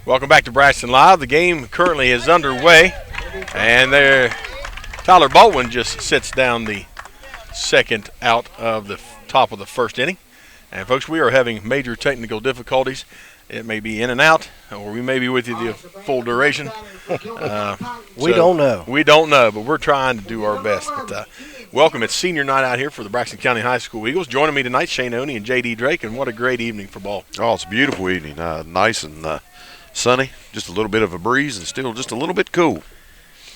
Welcome back to Braxton Live. The game currently is underway, and there, Tyler Baldwin just sits down the second out of the top of the first inning. And folks, we are having major technical difficulties. It may be in and out, or we may be with you the full duration. We don't know. We don't know, but we're trying to do our best. But welcome. It's senior night out here for the Braxton County High School Eagles. Joining me tonight, Shane Oney and J.D. Drake, and what a great evening for ball. Oh, it's a beautiful evening. Nice and sunny, just a little bit of a breeze, and still just a little bit cool.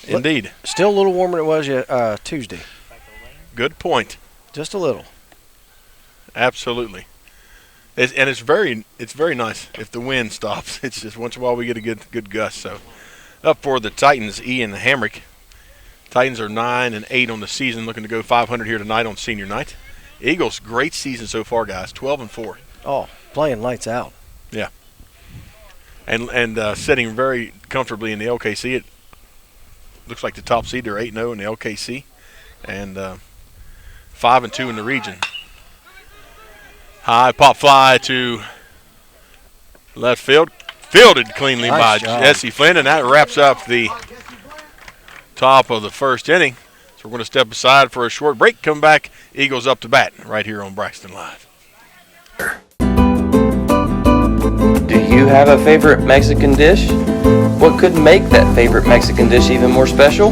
Indeed. Still a little warmer than it was Tuesday. Good point. Just a little. Absolutely. It's very nice if the wind stops. It's just once in a while we get a good gust. So up for the Titans, Ian Hamrick. Titans are 9-8 on the season, looking to go 500 here tonight on senior night. Eagles, great season so far, guys. 12-4. Oh, playing lights out. Yeah. And sitting very comfortably in the LKC. It looks like the top seed. They're 8-0 in the LKC, and 5-2 in the region. High pop fly to left field. Fielded cleanly by Jesse Flynn, and that wraps up the top of the first inning. So we're going to step aside for a short break. Come back, Eagles up to bat right here on Braxton Live. Do you have a favorite Mexican dish? What could make that favorite Mexican dish even more special?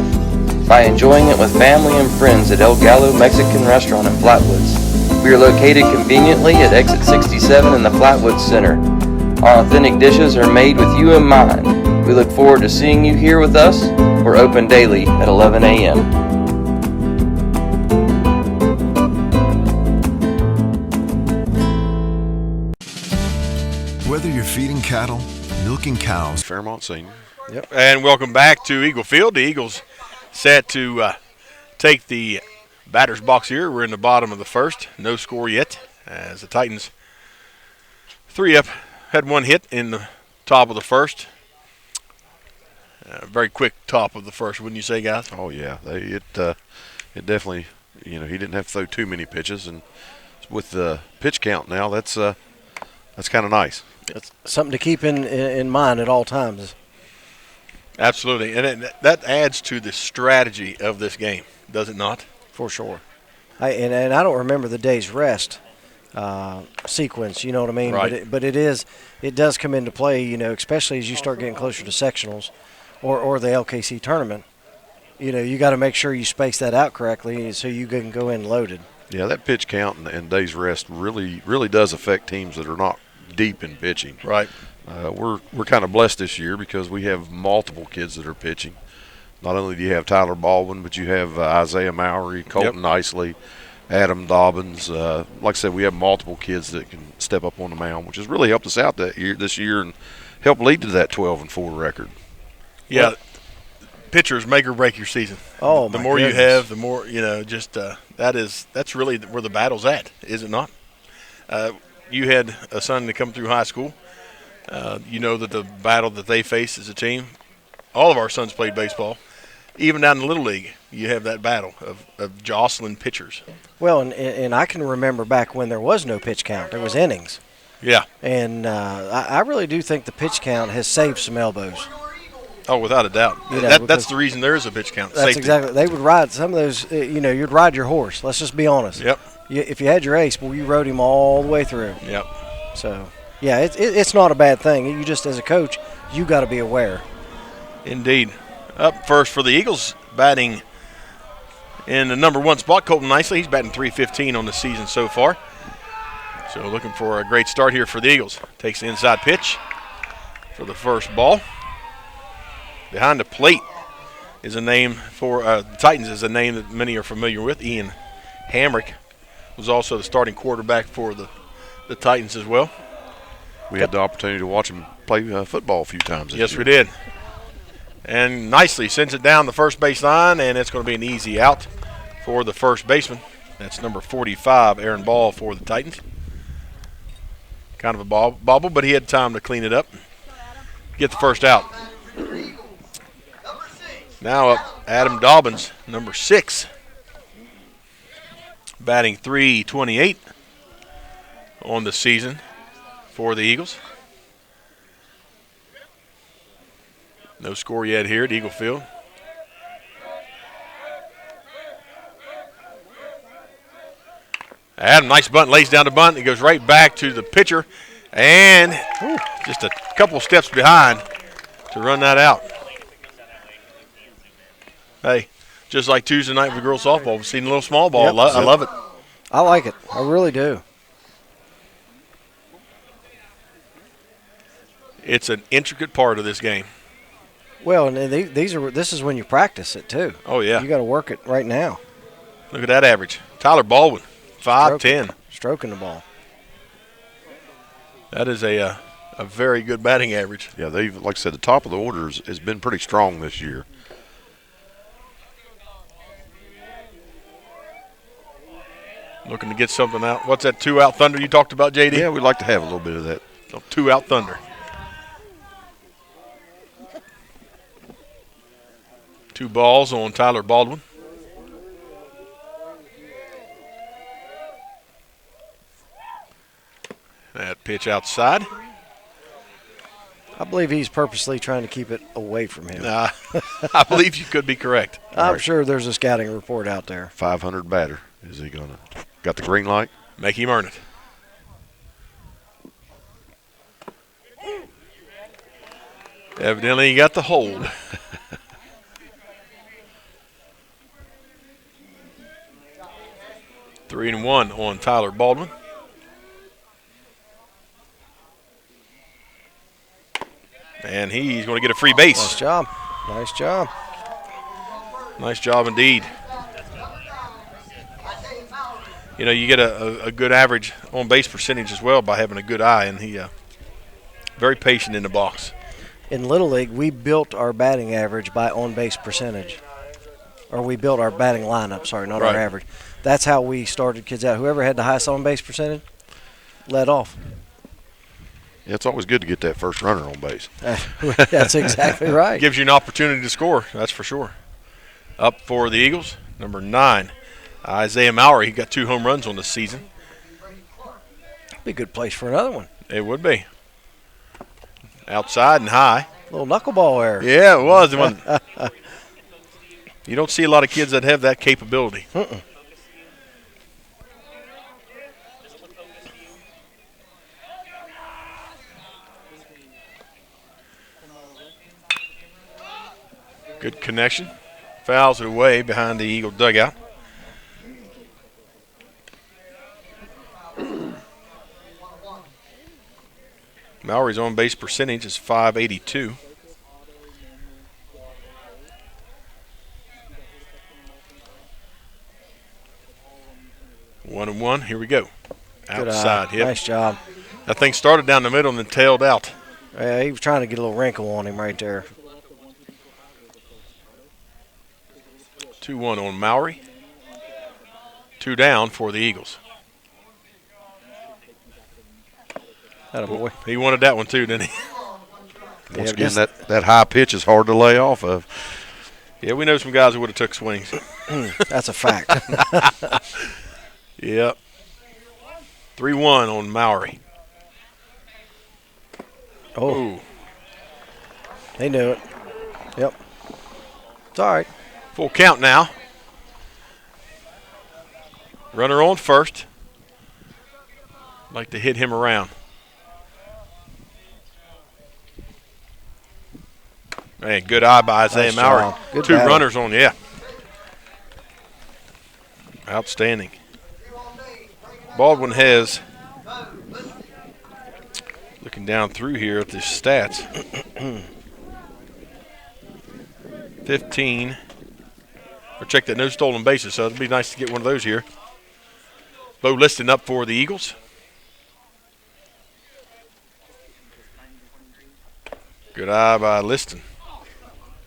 By enjoying it with family and friends at El Gallo Mexican Restaurant in Flatwoods. We are located conveniently at exit 67 in the Flatwoods Center. Our authentic dishes are made with you in mind. We look forward to seeing you here with us. We're open daily at 11 a.m. Whether you're feeding cattle, milking cows, Fairmont Senior. Yep. And welcome back to Eagle Field. The Eagles set to take the batter's box here. We're in the bottom of the first. No score yet as the Titans 3 up. Had one hit in the top of the first. Very quick top of the first, wouldn't you say, guys? Oh, yeah. It definitely, he didn't have to throw too many pitches. And with the pitch count now, that's kind of nice. It's something to keep in mind at all times. Absolutely. And that adds to the strategy of this game, does it not? For sure. And I don't remember the day's rest sequence, you know what I mean? Right. But it does come into play, especially as you start getting closer to sectionals or the LKC tournament. You got to make sure you space that out correctly so you can go in loaded. Yeah, that pitch count and days rest really does affect teams that are not deep in pitching. Right. We're kind of blessed this year because we have multiple kids that are pitching. Not only do you have Tyler Baldwin, but you have Isaiah Mowry, Colton Isley, Adam Dobbins. Like I said, we have multiple kids that can step up on the mound, which has really helped us out this year and helped lead to that 12-4 record. Yeah, pitchers make or break your season. Oh, the my more goodness. you have, the more that's really where the battle's at, is it not? You had a son to come through high school. You know that the battle that they face as a team. All of our sons played baseball. Even down in the Little League, you have that battle of jostling pitchers. Well, and I can remember back when there was no pitch count. There was innings. Yeah. And I really do think the pitch count has saved some elbows. Oh, without a doubt. That's the reason there is a pitch count. That's Safety. exactly. They would ride some of those, you'd ride your horse. Let's just be honest. Yep. If you had your ace, well, you rode him all the way through. Yep. So, yeah, it's not a bad thing. You just, as a coach, you got to be aware. Indeed. Up first for the Eagles, batting in the number 1 spot, Colton Nicely. He's batting .315 on the season so far. So looking for a great start here for the Eagles. Takes the inside pitch for the first ball. Behind the plate is a name for the Titans is a name that many are familiar with. Ian Hamrick was also the starting quarterback for the Titans as well. We had the opportunity to watch him play football a few times this Yes, year. we did. And nicely sends it down the first base line, and it's going to be an easy out for the first baseman. That's number 45, Aaron Ball, for the Titans. Kind of a bobble, but he had time to clean it up, get the first out. Now up, Adam Dobbins, number 6, batting .328 on the season for the Eagles. No score yet here at Eagle Field. Adam, nice bunt, lays down the bunt. It goes right back to the pitcher, and just a couple steps behind to run that out. Hey, just like Tuesday night for girls softball, we've seen a little small ball. Yep. I love it. I like it. I really do. It's an intricate part of this game. Well, and this is when you practice it too. Oh, yeah. You got to work it right now. Look at that average. Tyler Baldwin, 5'10". Stroking the ball. That is a very good batting average. Yeah, they've, like I said, the top of the order has been pretty strong this year. Looking to get something out. What's that 2-out thunder you talked about, JD? Yeah, we'd like to have a little bit of that. 2-out thunder. 2 balls on Tyler Baldwin. That pitch outside. I believe he's purposely trying to keep it away from him. I believe you could be correct. I'm sure there's a scouting report out there. 500 batter. Is he going to got the green light? Make him earn it. Evidently, he got the hold. Three and one on Tyler Baldwin. And he's going to get a free base. Nice job. Nice job. Nice job indeed. You know, you get a good average on base percentage as well by having a good eye, and he very patient in the box. In Little League, we built our batting average by on-base percentage. Or we built our batting lineup, sorry, not our average. That's how we started kids out. Whoever had the highest on-base percentage led off. Yeah, it's always good to get that first runner on base. That's exactly right. Gives you an opportunity to score, that's for sure. Up for the Eagles, number 9, Isaiah Maury. He got 2 home runs on this season. Be a good place for another one. It would be. Outside and high. Little knuckleball error. Yeah, it was. You don't see a lot of kids that have that capability. Good connection. Fouls it away behind the Eagle dugout. Maury's on base percentage is .582. One and one. Here we go. Outside. Yep. Nice job. That thing started down the middle and then tailed out. Yeah, he was trying to get a little wrinkle on him right there. 2-1 on Maury. 2 down for the Eagles. Attaboy. He wanted that one too, didn't he? Once again, that high pitch is hard to lay off of. Yeah, we know some guys who would have took swings. That's a fact. Yep. 3-1 on Maury. Oh. They knew it. Yep. It's all right. Full count now. Runner on first. Like to hit him around. Man, good eye by Isaiah Maury. 2 battle. runners on, yeah. Outstanding. Baldwin has, looking down through here at the stats, 15. Or check that, no stolen bases, so it'd be nice to get one of those here. Bo Liston up for the Eagles. Good eye by Liston.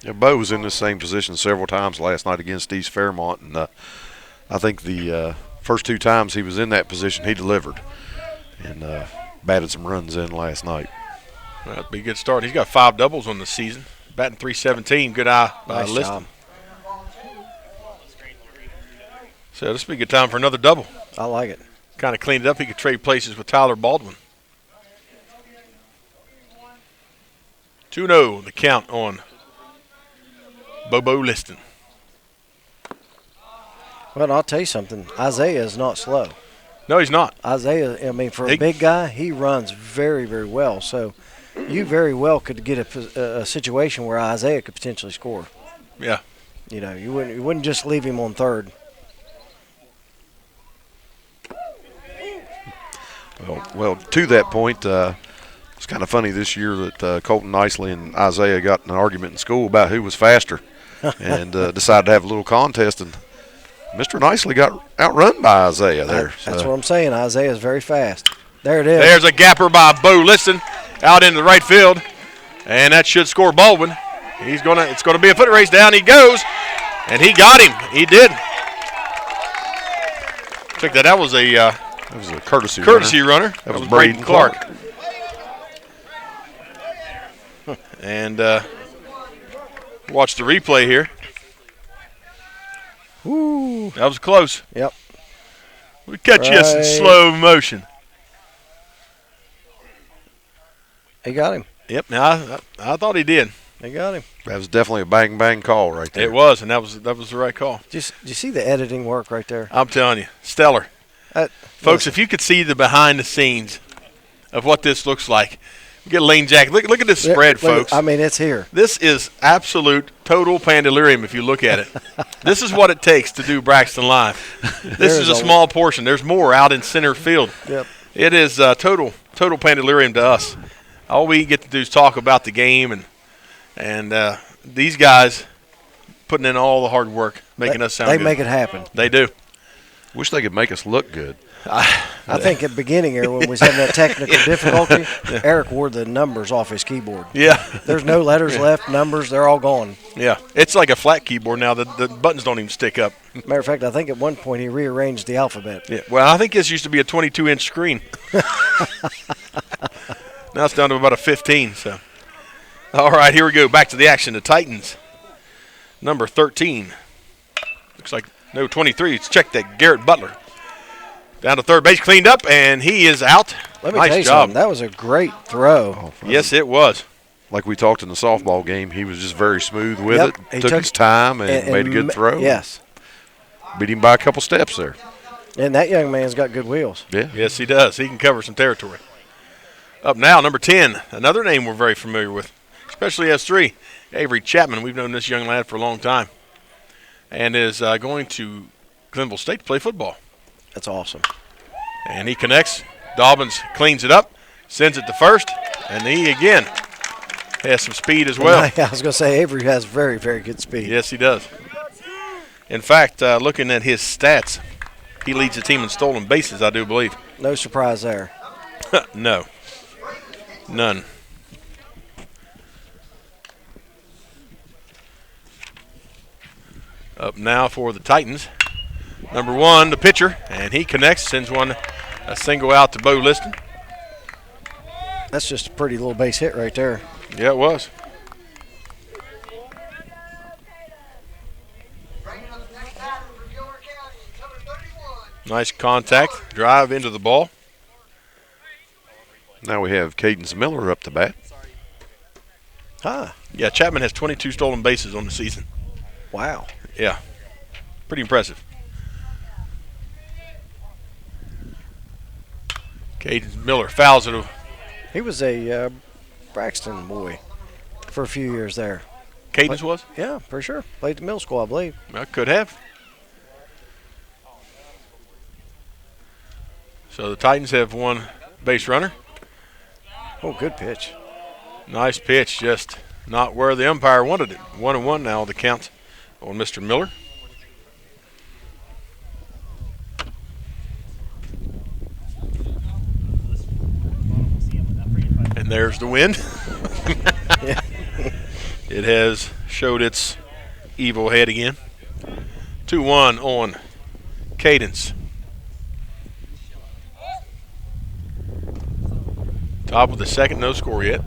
Yeah, Bo was in the same position several times last night against East Fairmont, and I think the first 2 times he was in that position, he delivered and batted some runs in last night. That'd be a good start. He's got 5 doubles on the season. Batting .317. Good eye by Liston. Job. So this would be a good time for another double. I like it. Kind of cleaned it up. He could trade places with Tyler Baldwin. 2-0 the count on Bobo Liston. Well, and I'll tell you something. Isaiah is not slow. No, he's not. Isaiah, I mean, for a big guy, he runs very, very well. So you very well could get a situation where Isaiah could potentially score. Yeah. You know, you wouldn't just leave him on third. Well, to that point, it's kind of funny this year that Colton Nicely and Isaiah got in an argument in school about who was faster, and decided to have a little contest, and Mr. Nicely got outrun by Isaiah there. That's what I'm saying. Isaiah is very fast. There it is. There's a gapper by Bo Liston out into the right field, and that should score Baldwin. It's gonna be a foot race. Down he goes, and he got him. He did. Check that. That was a courtesy runner. That was Braden Clark. And watch the replay here. Ooh. That was close. Yep. We catch you in slow motion. He got him. Yep. Now I thought he did. They got him. That was definitely a bang call right there. It was, and that was the right call. Did you see the editing work right there? I'm telling you, stellar. Folks, if you could see the behind the scenes of what this looks like, get Lane Jack. Look at this spread, folks. I mean, it's here. This is absolute total pandalurium if you look at it. This is what it takes to do Braxton Live. This is a small portion. There's more out in center field. Yep. It is total pandalurium to us. All we get to do is talk about the game, and these guys putting in all the hard work, making us sound good. They make it happen. They do. Wish they could make us look good. I think at the beginning here when we was having that technical difficulty, Eric wore the numbers off his keyboard. Yeah. There's no letters left, numbers, they're all gone. Yeah. It's like a flat keyboard now. The buttons don't even stick up. Matter of fact, I think at one point he rearranged the alphabet. Yeah. Well, I think this used to be a 22-inch screen. Now it's down to about a 15. So, all right, here we go. Back to the action. The Titans, number 13. Looks like, no, 23. Let's check that. Garrett Butler. Down to third base, cleaned up, and he is out. Let me tell you something. That was a great throw. Yes, it was. Like we talked in the softball game, he was just very smooth with it. He took his time and made a good throw. Yes. Beat him by a couple steps there. And that young man's got good wheels. Yeah. Yes, he does. He can cover some territory. Up now, number 10, another name we're very familiar with, especially S3, Avery Chapman. We've known this young lad for a long time and is going to Glenville State to play football. That's awesome. And he connects. Dobbins cleans it up, sends it to first, and he, again, has some speed as well. I was going to say Avery has very, very good speed. Yes, he does. In fact, looking at his stats, he leads the team in stolen bases, I do believe. No surprise there. No. None. Up now for the Titans. Number 1, the pitcher, and he connects, sends a single out to Bo Liston. That's just a pretty little base hit right there. Yeah, it was. Nice contact, drive into the ball. Now we have Cadence Miller up to bat. Yeah, Chapman has 22 stolen bases on the season. Wow. Yeah, pretty impressive. Cadence Miller fouls it. He was a Braxton boy for a few years there. Cadence was? Yeah, for sure. Played the middle school, I believe. I could have. So the Titans have one base runner. Oh, good pitch. Nice pitch, just not where the umpire wanted it. 1-1 now, the count on Mr. Miller. And there's the wind. It has showed its evil head again. 2-1 on Cadence. Top of the second, no score yet.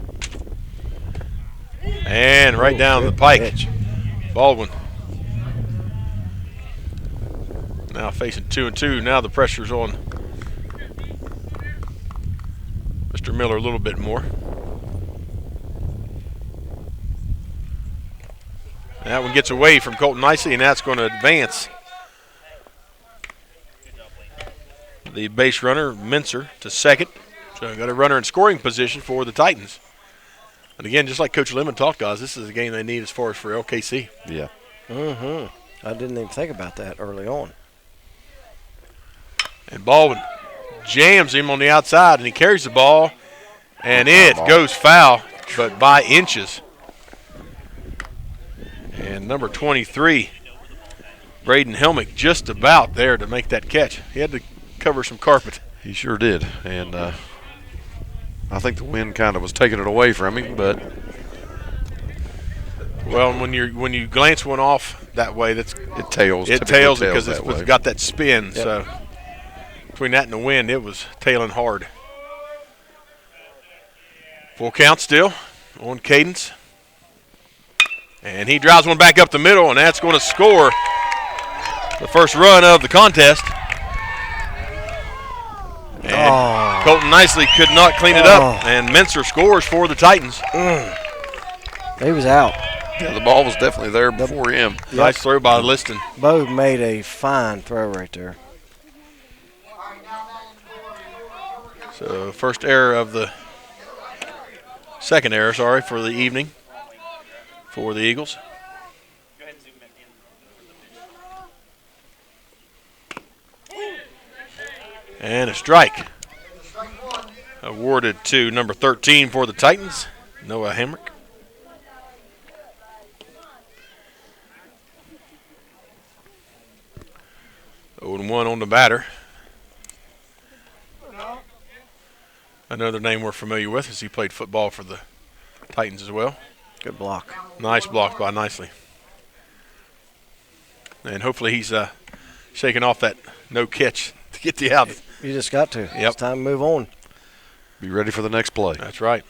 And right down the pike, pitch. Baldwin. Now facing 2-2. Now the pressure's on Mr. Miller a little bit more. That one gets away from Colton Nicely, and that's going to advance the base runner, Mincer, to second. So we've got a runner in scoring position for the Titans. And again, just like Coach Lemon talked, guys, this is a game they need as far as for LKC. Yeah. I didn't even think about that early on. And Baldwin jams him on the outside, and he carries the ball, and it goes foul, but by inches. And number 23, Braden Helmick, just about there to make that catch. He had to cover some carpet. He sure did. And I think the wind kind of was taking it away from him, but well, when you glance one off that way, it tails because it's got that spin. Yep. So between that and the wind, it was tailing hard. Full count still on Cadence. And he drives one back up the middle, and that's going to score the first run of the contest. And Colton Nicely could not clean it up, and Mincer scores for the Titans. He was out. Yeah, the ball was definitely there before him. Yep. Nice throw by Liston. Bo made a fine throw right there. So first error of the second error, for the evening for the Eagles. And a strike awarded to number 13 for the Titans, Noah Hamrick. Oh, and 1 on the batter. Another name we're familiar with as he played football for the Titans as well. Good block. Nice block by Nicely. And hopefully he's shaking off that no catch to get the out. You just got to. Yep. It's time to move on. Be ready for the next play. That's right.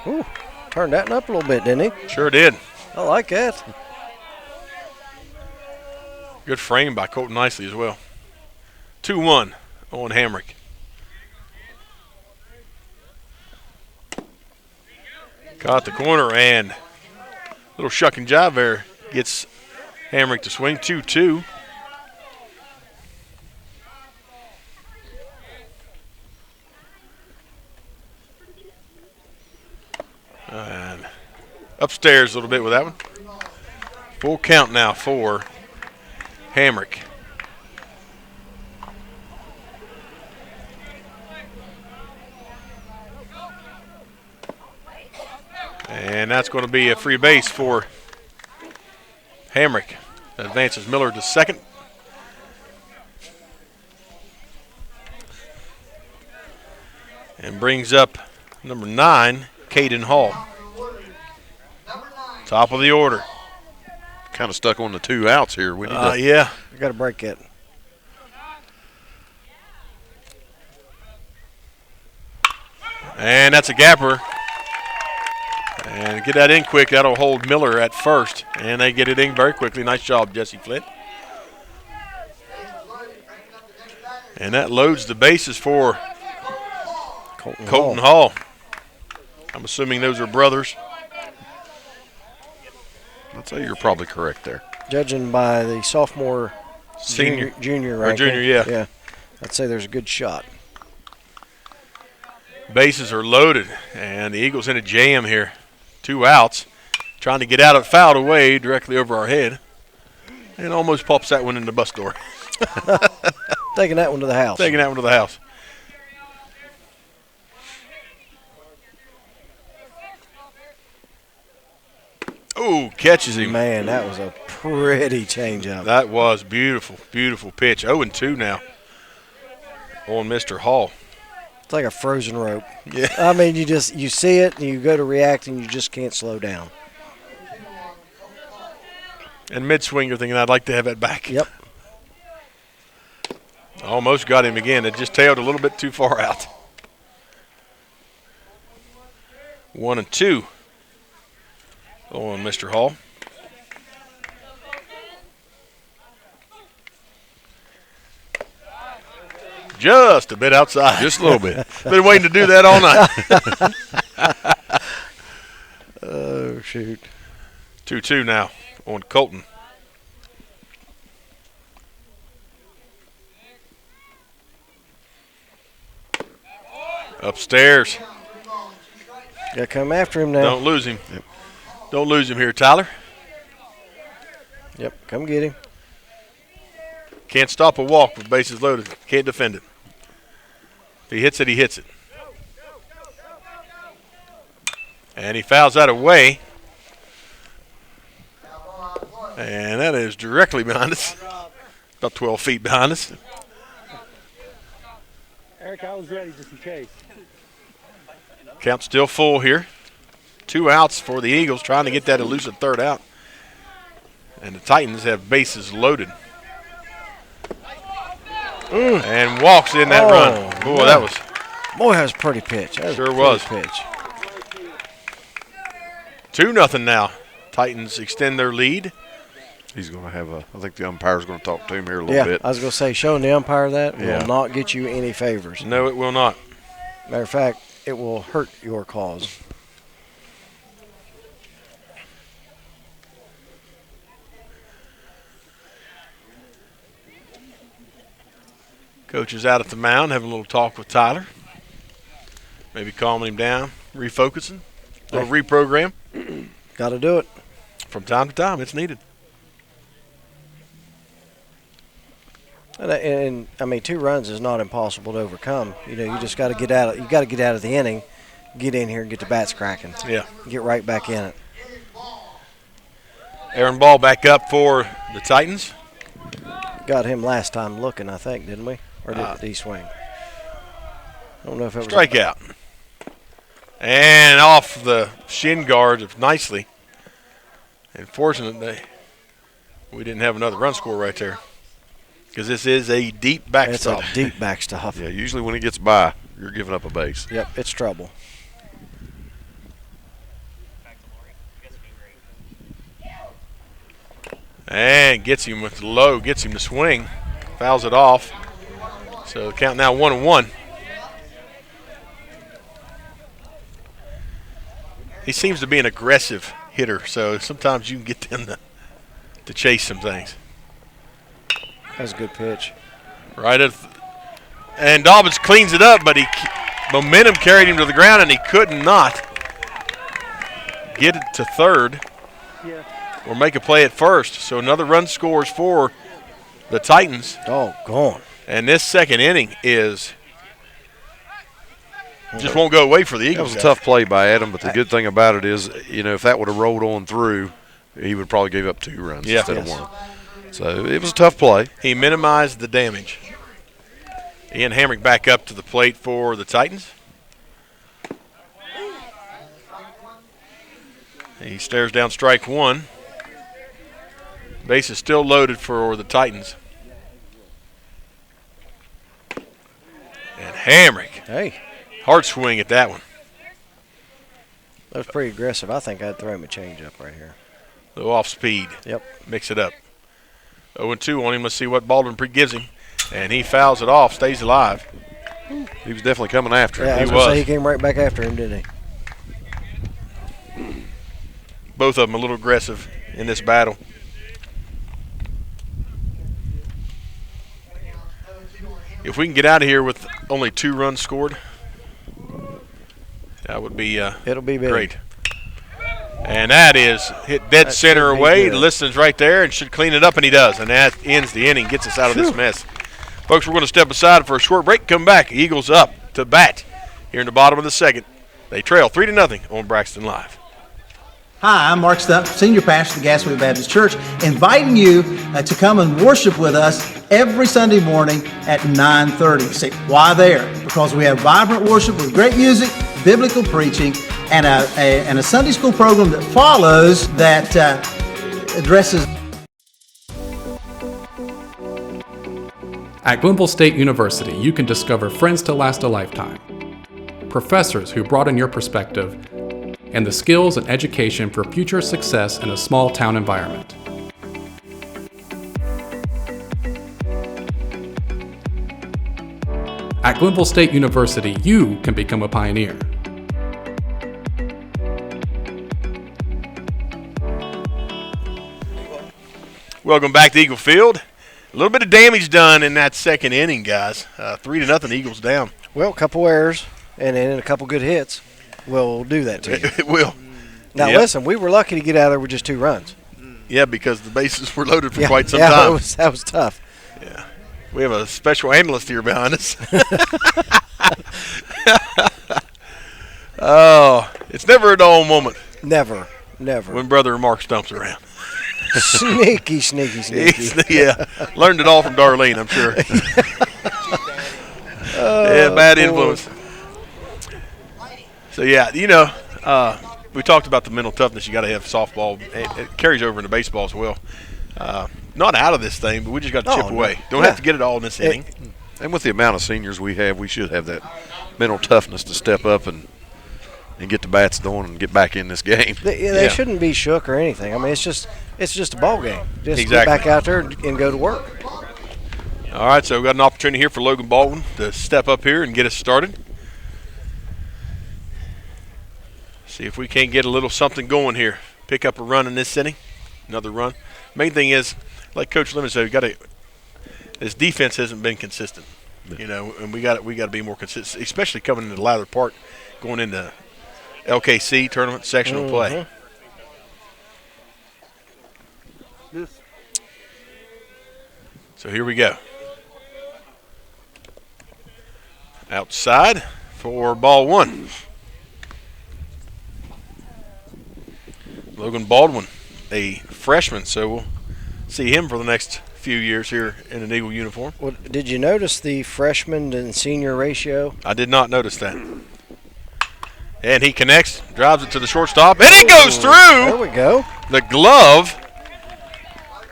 Ooh, turned that up a little bit, didn't he? Sure did. I like that. Good frame by Colton Nicely as well. 2-1 on Hamrick. Caught the corner, and a little shuck and jive there gets Hamrick to swing. 2-2. And upstairs a little bit with that one. Full count now for Hamrick. And that's going to be a free base for Hamrick. That advances Miller to second. And brings up number 9, Caden Hall. Top of the order. Kind of stuck on the 2 outs here. We need to. Yeah. I got to break it. And that's a gapper. And get that in quick. That'll hold Miller at first. And they get it in very quickly. Nice job, Jesse Flint. And that loads the bases for Colton Hall. I'm assuming those are brothers. I'd say you're probably correct there. Judging by the sophomore, Senior. junior Or ranking. junior, yeah. Yeah, I'd say there's a good shot. Bases are loaded, and the Eagles in a jam here. 2 outs, trying to get out of fouled away directly over our head, and almost pops that one in the bus door. Taking that one to the house. Taking that one to the house. Ooh, catches him. Man, that was a pretty changeup. That was beautiful, beautiful pitch. 0-2 now on Mr. Hall. It's like a frozen rope. Yeah. I mean, you see it, and you go to react, and you just can't slow down. And mid-swing, you're thinking, I'd like to have that back. Yep. Almost got him again. It just tailed a little bit too far out. 1-2 on Mr. Hall. Just a bit outside. Just a little bit. Been waiting to do that all night. shoot. 2-2 now on Colton. Upstairs. Got to come after him now. Don't lose him. Yep. Don't lose him here, Tyler. Yep, come get him. Can't stop a walk with bases loaded. Can't defend it. If he hits it, he hits it. And he fouls that away. And that is directly behind us. About 12 feet behind us. Eric, I was ready just in case. Count still full here. 2 outs for the Eagles, trying to get that elusive third out. And the Titans have bases loaded. And walks in that run. Boy, that was. Boy, that was a pretty pitch. Sure was. Pitch. 2-0 now. Titans extend their lead. He's going to have I think the umpire's going to talk to him here a little bit. I was going to say, showing the umpire that will not get you any favors. No, it will not. Matter of fact, it will hurt your cause. Coach is out at the mound, having a little talk with Tyler. Maybe calming him down, refocusing, or reprogram. Got to do it. From time to time, it's needed. And I mean, 2 runs is not impossible to overcome. You know, you just got to get out. You got to get out of the inning, get in here, and get the bats cracking. Yeah. Get right back in it. Aaron Ball back up for the Titans. Got him last time looking, I think, didn't we? Or did he swing? I don't know if it was strikeout. And off the shin guard nicely. Unfortunately, we didn't have another run score right there. Because this is a deep backstop. It's a deep backstop. Yeah, usually when he gets by, you're giving up a base. Yep, it's trouble. And gets him with the low, gets him to swing. Fouls it off. So the count now 1-1. He seems to be an aggressive hitter, so sometimes you can get them to chase some things. That's a good pitch. Right at, and Dobbins cleans it up, but momentum carried him to the ground, and he could not get it to third or make a play at first. So another run scores for the Titans. Doggone. And this second inning just won't go away for the Eagles. That was a tough play by Adam, but the good thing about it is, you know, if that would have rolled on through, he would probably give up 2 runs instead of 1. So it was a tough play. He minimized the damage. Ian Hamrick back up to the plate for the Titans. He stares down strike 1. Base is still loaded for the Titans. And Hamrick. Hey. Hard swing at that one. That was pretty aggressive. I think I'd throw him a changeup right here. A little off speed. Yep. Mix it up. 0-2 on him. Let's see what Baldwin gives him. And he fouls it off, stays alive. He was definitely coming after him. Yeah, I was going to say he came right back after him, didn't he? Both of them a little aggressive in this battle. If we can get out of here with only 2 runs scored, that would be it'll be big. Great. And that is hit dead center away. Liston's right there and should clean it up, and he does. And that ends the inning, gets us out of this mess. Folks, we're going to step aside for a short break. Come back. Eagles up to bat here in the bottom of the second. They trail 3-0 on Braxton Live. Hi, I'm Mark Stump, Senior Pastor of the Gassaway Baptist Church, inviting you to come and worship with us every Sunday morning at 9:30. Say, why there? Because we have vibrant worship with great music, biblical preaching, and a Sunday school program that follows that addresses. At Glenville State University, you can discover friends to last a lifetime, professors who broaden your perspective, and the skills and education for future success in a small town environment. At Glenville State University, you can become a pioneer. Welcome back to Eagle Field. A little bit of damage done in that second inning, guys. 3-0, Eagles down. Well, a couple errors and then a couple good hits will do that to you. It will. Now, listen, we were lucky to get out of there with just 2 runs. Yeah, because the bases were loaded for quite some time. That was tough. Yeah. We have a special analyst here behind us. Oh, it's never a dull moment. Never. When Brother Mark stumps around. Sneaky. Yeah, learned it all from Darlene, I'm sure. Yeah, bad influence. So, yeah, we talked about the mental toughness. You got to have softball. It carries over into baseball as well. Not out of this thing, but we just got to chip away. Don't have to get it all in this inning. And with the amount of seniors we have, we should have that mental toughness to step up and get the bats going and get back in this game. They shouldn't be shook or anything. I mean, it's just a ball game. Just get back out there and go to work. All right, so we've got an opportunity here for Logan Baldwin to step up here and get us started. See if we can't get a little something going here. Pick up a run in this inning, another run. Main thing is, like Coach Lemon said, this defense hasn't been consistent, and we got to be more consistent, especially coming into the latter part, going into LKC tournament sectional play. So here we go. Outside for ball 1. Logan Baldwin, a freshman, so we'll see him for the next few years here in an Eagle uniform. Well, did you notice the freshman and senior ratio? I did not notice that. And he connects, drives it to the shortstop, and it goes through. There we go. The glove.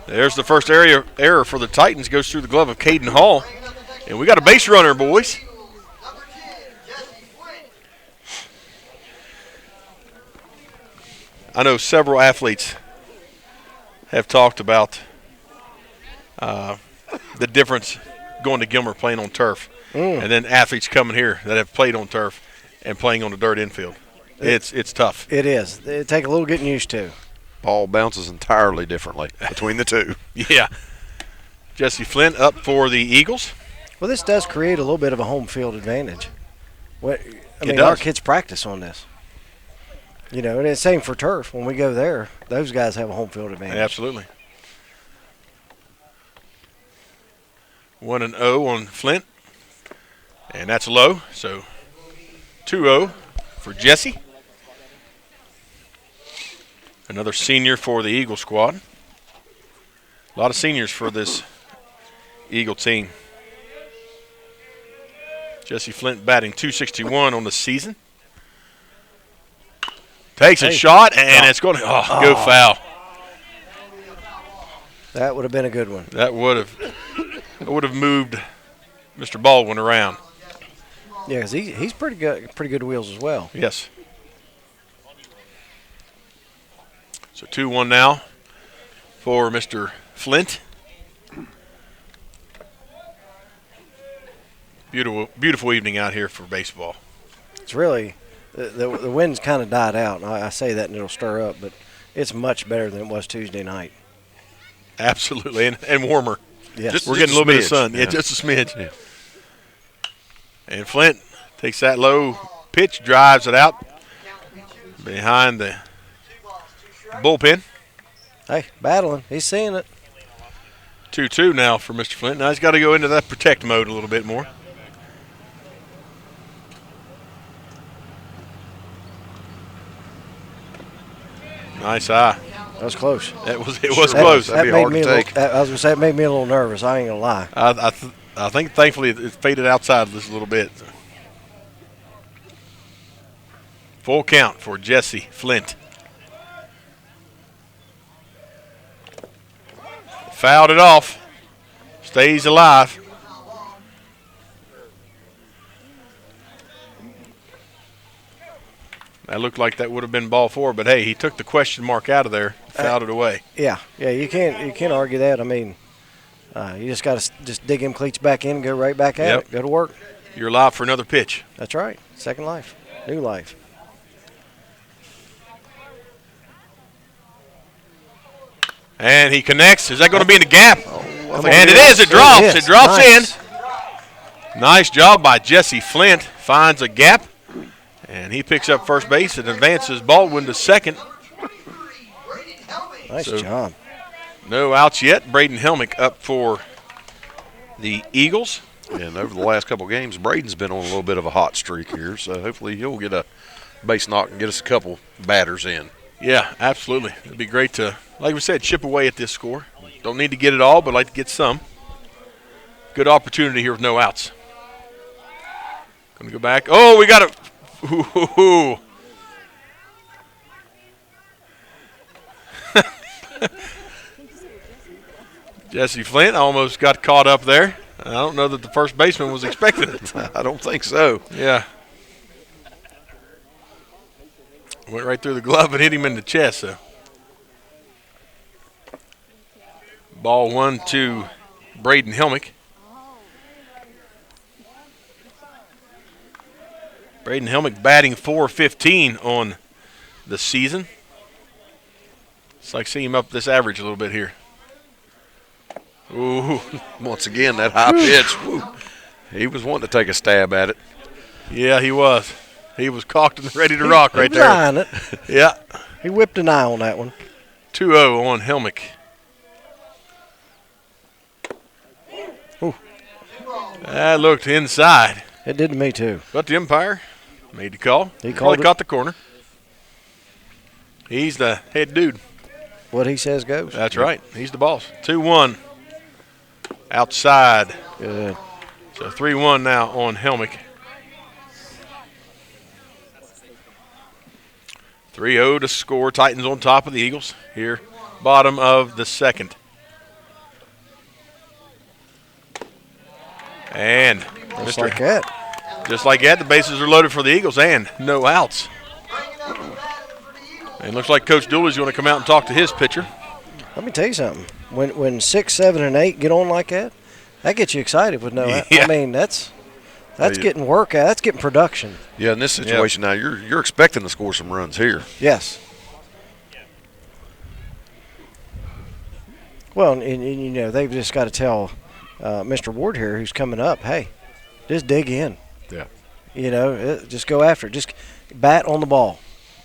There's the first error for the Titans. Goes through the glove of Caden Hall. And we got a base runner, boys. I know several athletes have talked about the difference going to Gilmer playing on turf and then athletes coming here that have played on turf and playing on the dirt infield. It's tough. It is. It take a little getting used to. Ball bounces entirely differently between the two. Yeah. Jesse Flint up for the Eagles. Well, this does create a little bit of a home field advantage. Does. Our kids practice on this. And it's the same for turf. When we go there, those guys have a home field advantage. Absolutely. 1-0 on Flint. And that's low. So 2-0 for Jesse. Another senior for the Eagle squad. A lot of seniors for this Eagle team. Jesse Flint batting .261 on the season. Takes a shot, and it's going to go foul. That would have been a good one. That would have moved Mr. Baldwin around. Yeah, because he's pretty good wheels as well. Yes. So 2-1 now for Mr. Flint. Beautiful evening out here for baseball. It's really the wind's kind of died out. I say that and it'll stir up, but it's much better than it was Tuesday night. Absolutely, and warmer. Yes. We're getting a little bit of sun. Yeah, just a smidge. Yeah. And Flint takes that low pitch, drives it out behind the bullpen. Hey, battling. He's seeing it. 2-2 now for Mr. Flint. Now he's got to go into that protect mode a little bit more. Nice eye. That was close. It was close. That'd be hard to take. I was going to say, it made me a little nervous. I ain't going to lie. I think, thankfully, it faded outside just a little bit. Full count for Jesse Flint. Fouled it off. Stays alive. That looked like that would have been ball 4, but hey, he took the question mark out of there, fouled it away. Yeah, you can't argue that. I mean, you just got to just dig them cleats back in and go right back at it. Go to work. You're live for another pitch. That's right. Second life, new life. And he connects. Is that going to be in the gap? And it is. It drops. It drops nice. in. Nice job by Jesse Flint. Finds a gap. And he picks up first base and advances Baldwin to second. Nice job. No outs yet. Braden Helmick up for the Eagles. And over the last couple of games, Braden's been on a little bit of a hot streak here, so hopefully he'll get a base knock and get us a couple batters in. Yeah, absolutely. It'd be great to, like we said, chip away at this score. Don't need to get it all, but like to get some. Good opportunity here with no outs. Going to go back. Oh, we got it. Ooh. Jesse Flint almost got caught up there. I don't know that the first baseman was expecting it. I don't think so. Yeah. Went right through the glove and hit him in the chest. So. Ball 1 to Braden Helmick. Braden Helmick batting .415 on the season. It's like seeing him up this average a little bit here. Ooh, once again, that high pitch. Woo. He was wanting to take a stab at it. Yeah, he was. He was cocked and ready to rock right there. Eyeing it. Yeah. He whipped an eye on that one. 2-0 on Helmick. Ooh. That looked inside. It did to me, too. But the umpire made the call. He probably called caught the corner. He's the head dude. What he says goes. That's right. He's the boss. 2-1. Outside. Good. So 3-1 now on Helmick. 3-0 to score. Titans on top of the Eagles here. Bottom of the second. And Just like that. Just like that, the bases are loaded for the Eagles and no outs. And looks like Coach Dooley's going to come out and talk to his pitcher. Let me tell you something. When 6, 7, and 8 get on like that, that gets you excited with no outs. Yeah. I mean, that's getting work out. That's getting production. Yeah, in this situation now, you're expecting to score some runs here. Yes. Well, and you know, they've just got to tell Mr. Ward here, who's coming up, hey, just dig in. Yeah. You know, just go after it. Just bat on the ball.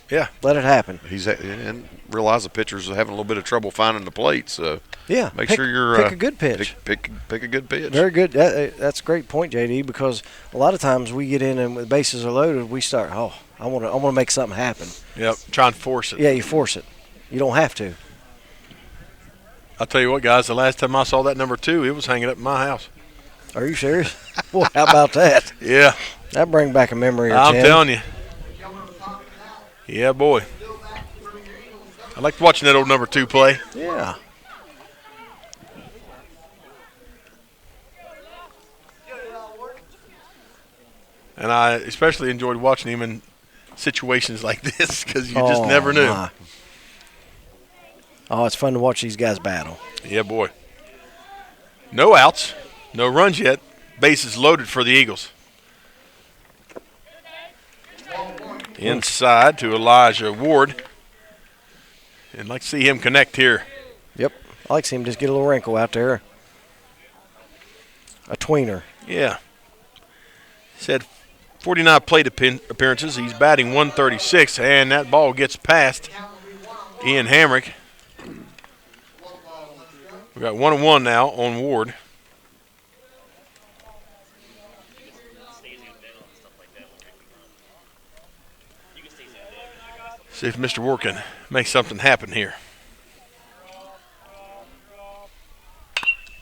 Yeah. Let it happen. And realize the pitcher's having a little bit of trouble finding the plate, so yeah, make sure you're pick a good pitch. Pick a good pitch. Very good. That's a great point, JD. Because a lot of times we get in and the bases are loaded, we start. Oh, I want to make something happen. Yep. Try and force it. Yeah, you force it. You don't have to. I'll tell you what, guys. The last time I saw that number 2, it was hanging up in my house. Are you serious? Well, how about that? Yeah. That brings back a memory or I'm 10. telling you. Yeah, boy. I liked watching that old number 2 play. Yeah. And I especially enjoyed watching him in situations like this because you just never knew. My. Oh, it's fun to watch these guys battle. Yeah, boy. No outs. No runs yet. Bases loaded for the Eagles. Inside to Elijah Ward. And like to see him connect here. Yep. I like to see him just get a little wrinkle out there. A tweener. Yeah. Said 49 plate appearances. He's batting .136, and that ball gets past Ian Hamrick. We got 1-1 now on Ward. See if Mr. Ward can make something happen here.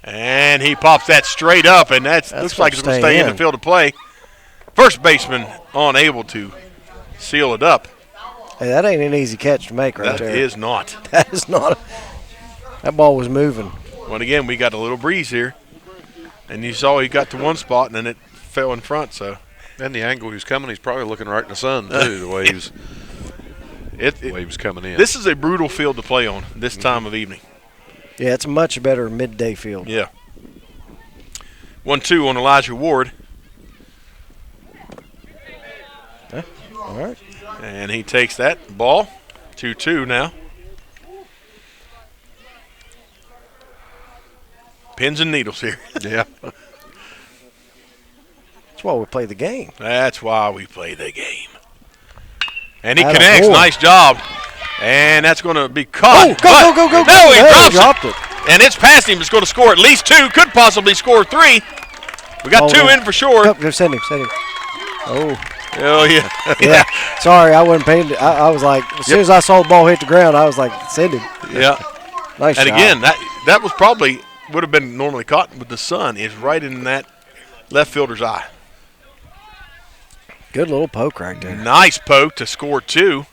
And he pops that straight up, and that looks like it's going to stay in the field of play. First baseman unable to seal it up. Hey, that ain't an easy catch to make right there. That is not. That is not. That ball was moving. Well, again, we got a little breeze here. And you saw he got to one spot, and then it fell in front. So, and the angle he was coming, he's probably looking right in the sun, too, the way he was. The way he was coming in. This is a brutal field to play on this time of evening. Yeah, it's a much better midday field. Yeah. 1-2 on Elijah Ward. All right. And he takes that ball. 2-2 now. Pins and needles here. Yeah. That's why we play the game. That's why we play the game. And he Atta connects. boy. Nice job. And that's going to be caught. Oh, go. No, he There, dropped it. And it's past him. It's going to score at least 2. Could possibly score 3. We got 2 in for sure. Go, send him. Oh. Oh, yeah. Yeah. Sorry, I wasn't paying. I was like, as soon as I saw the ball hit the ground, I was like, send him. Yeah. Nice And shot. again, that was probably would have been normally caught, but the sun is right in that left fielder's eye. Good little poke right there. Nice poke to score 2.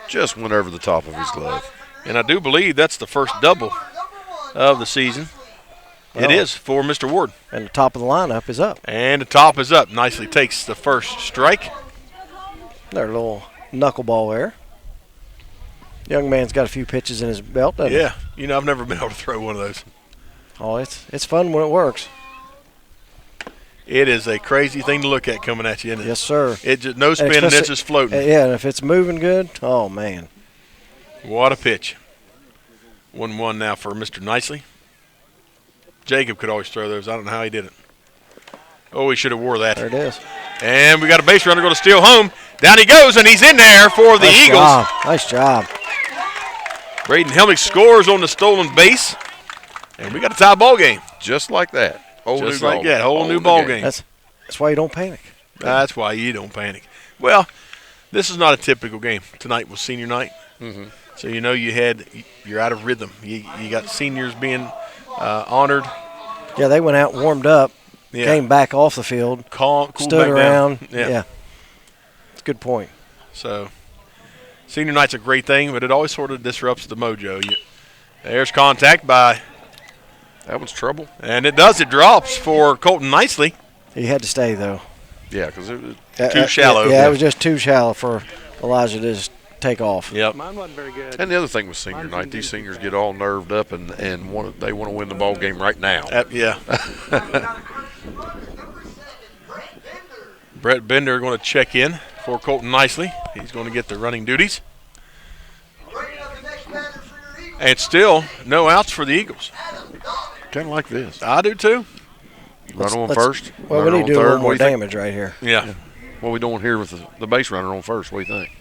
Just went over the top of his glove. And I do believe that's the first double of the season. It is for Mr. Ward. And the top of the lineup is up. And the top is up. Nicely takes the first strike. Their little knuckleball there. Young man's got a few pitches in his belt, doesn't he? Yeah. You know, I've never been able to throw one of those. Oh, it's fun when it works. It is a crazy thing to look at coming at you, isn't it? Yes, sir. It just no spin and it's just floating. Yeah, and if it's moving good, oh, man. What a pitch. 1-1 now for Mr. Nicely. Jacob could always throw those. I don't know how he did it. Oh, he should have wore that. There it is. And we got a base runner going to steal home. Down he goes, and he's in there for the Eagles. Job. Nice job. Braden Helmick scores on the stolen base. And we got a tie ball game. Just like that. Just like that. Whole new ball game. That's why you don't panic. That's why you don't panic. Well, this is not a typical game. Tonight was senior night. Mm-hmm. So, you know, you're out of rhythm. You got seniors being honored. Yeah, they went out and warmed up, Yeah. came back off the field, Cool stood back around. down. Yeah. It's a good point. So, senior night's a great thing, but it always sort of disrupts the mojo. There's contact by. That one's trouble. And it does. It drops for Colton Nicely. He had to stay, though. Yeah, because it was Too shallow. Yeah, it was just too shallow for Elijah to just take off. Yep. Mine wasn't very good. And the other thing with senior night, these seniors get all nerved up and they want to win the ball game right now. Yeah. Brett Bender going to check in for Colton Nicely. He's going to get the running duties. And still no outs for the Eagles. Kind of like this. I do too. Runner on first. Well, we runner need to on do a third. little more What do you think? damage right here. Yeah. What are we doing here with the base runner on first? What do you think?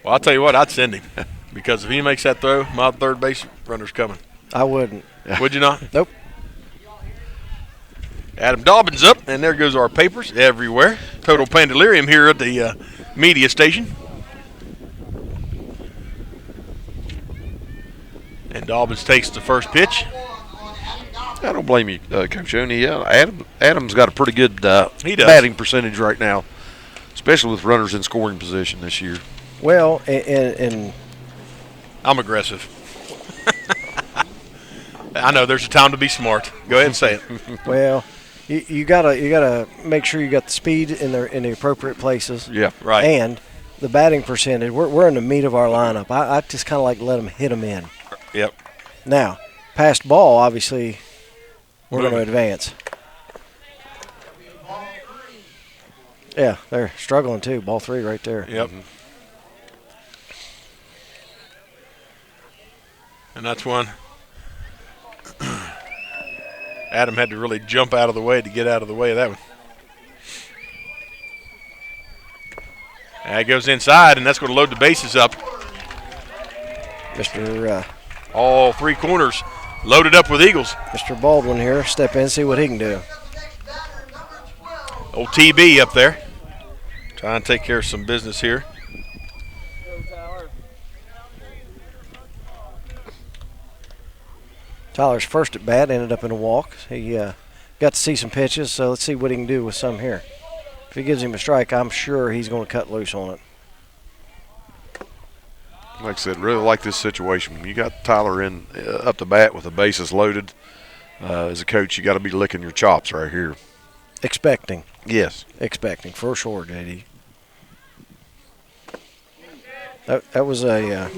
Well, I'll tell you what, I'd send him. Because if he makes that throw, my third base runner's coming. I wouldn't. Would you not? Nope. Adam Dobbins up, and there goes our papers everywhere. Total pandemonium here at the media station. And Dobbins takes the first pitch. I don't blame you, Coach Oney. Yeah, Adam's got a pretty good He does. batting percentage right now, especially with runners in scoring position this year. Well, and I'm aggressive. I know there's a time to be smart. Go ahead and say it. well, you gotta make sure you got the speed in the appropriate places. Yeah, right. And the batting percentage. We're in the meat of our lineup. I just kind of like let them hit them in. Yep. Now, past ball, obviously, we're going to Moving. advance. Yeah, they're struggling too. Ball 3 right there. Yep. And that's one. Adam had to really jump out of the way to get out of the way of that one. That goes inside, and that's going to load the bases up. All 3 corners loaded up with Eagles. Mr. Baldwin here, step in, see what he can do. Old TB up there. Trying to take care of some business here. Tyler's first at bat ended up in a walk. He got to see some pitches, so let's see what he can do with some here. If he gives him a strike, I'm sure he's going to cut loose on it. Like I said, really like this situation. When you got Tyler in up the bat with the bases loaded, as a coach, you got to be licking your chops right here. Expecting. Yes. Expecting, for sure, JD. That was a...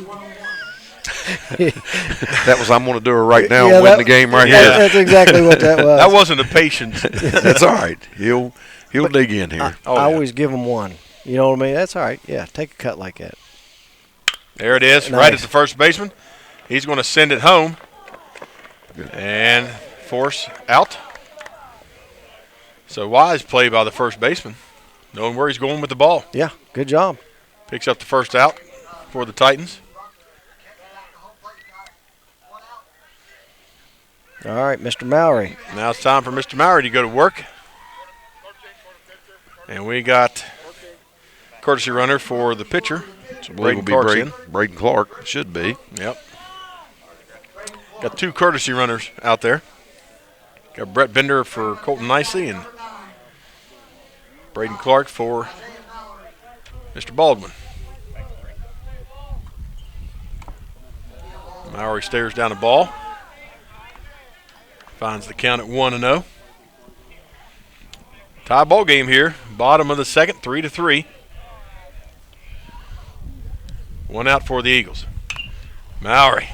That was I'm going to do it right now and win the game right yeah. here. That's exactly what that was. That wasn't a patience. That's all right. He'll dig in here. I always give him one. You know what I mean? That's all right. Yeah, take a cut like that. There it is, Nice. right at the first baseman. He's going to send it home. Good. And force out. So wise play by the first baseman, knowing where he's going with the ball. Yeah, good job. Picks up the first out for the Titans. All right, Mr. Mowry. Now it's time for Mr. Mowry to go to work. And we got courtesy runner for the pitcher. So I believe it'll be Braden Clark. Should be. Yep. Got 2 courtesy runners out there. Got Brett Bender for Colton Nicely and Braden Clark for Mr. Baldwin. Mowry stares down the ball. Finds the count at 1-0. Tie ball game here. Bottom of the second, 3-3. 1 out for the Eagles. Mowry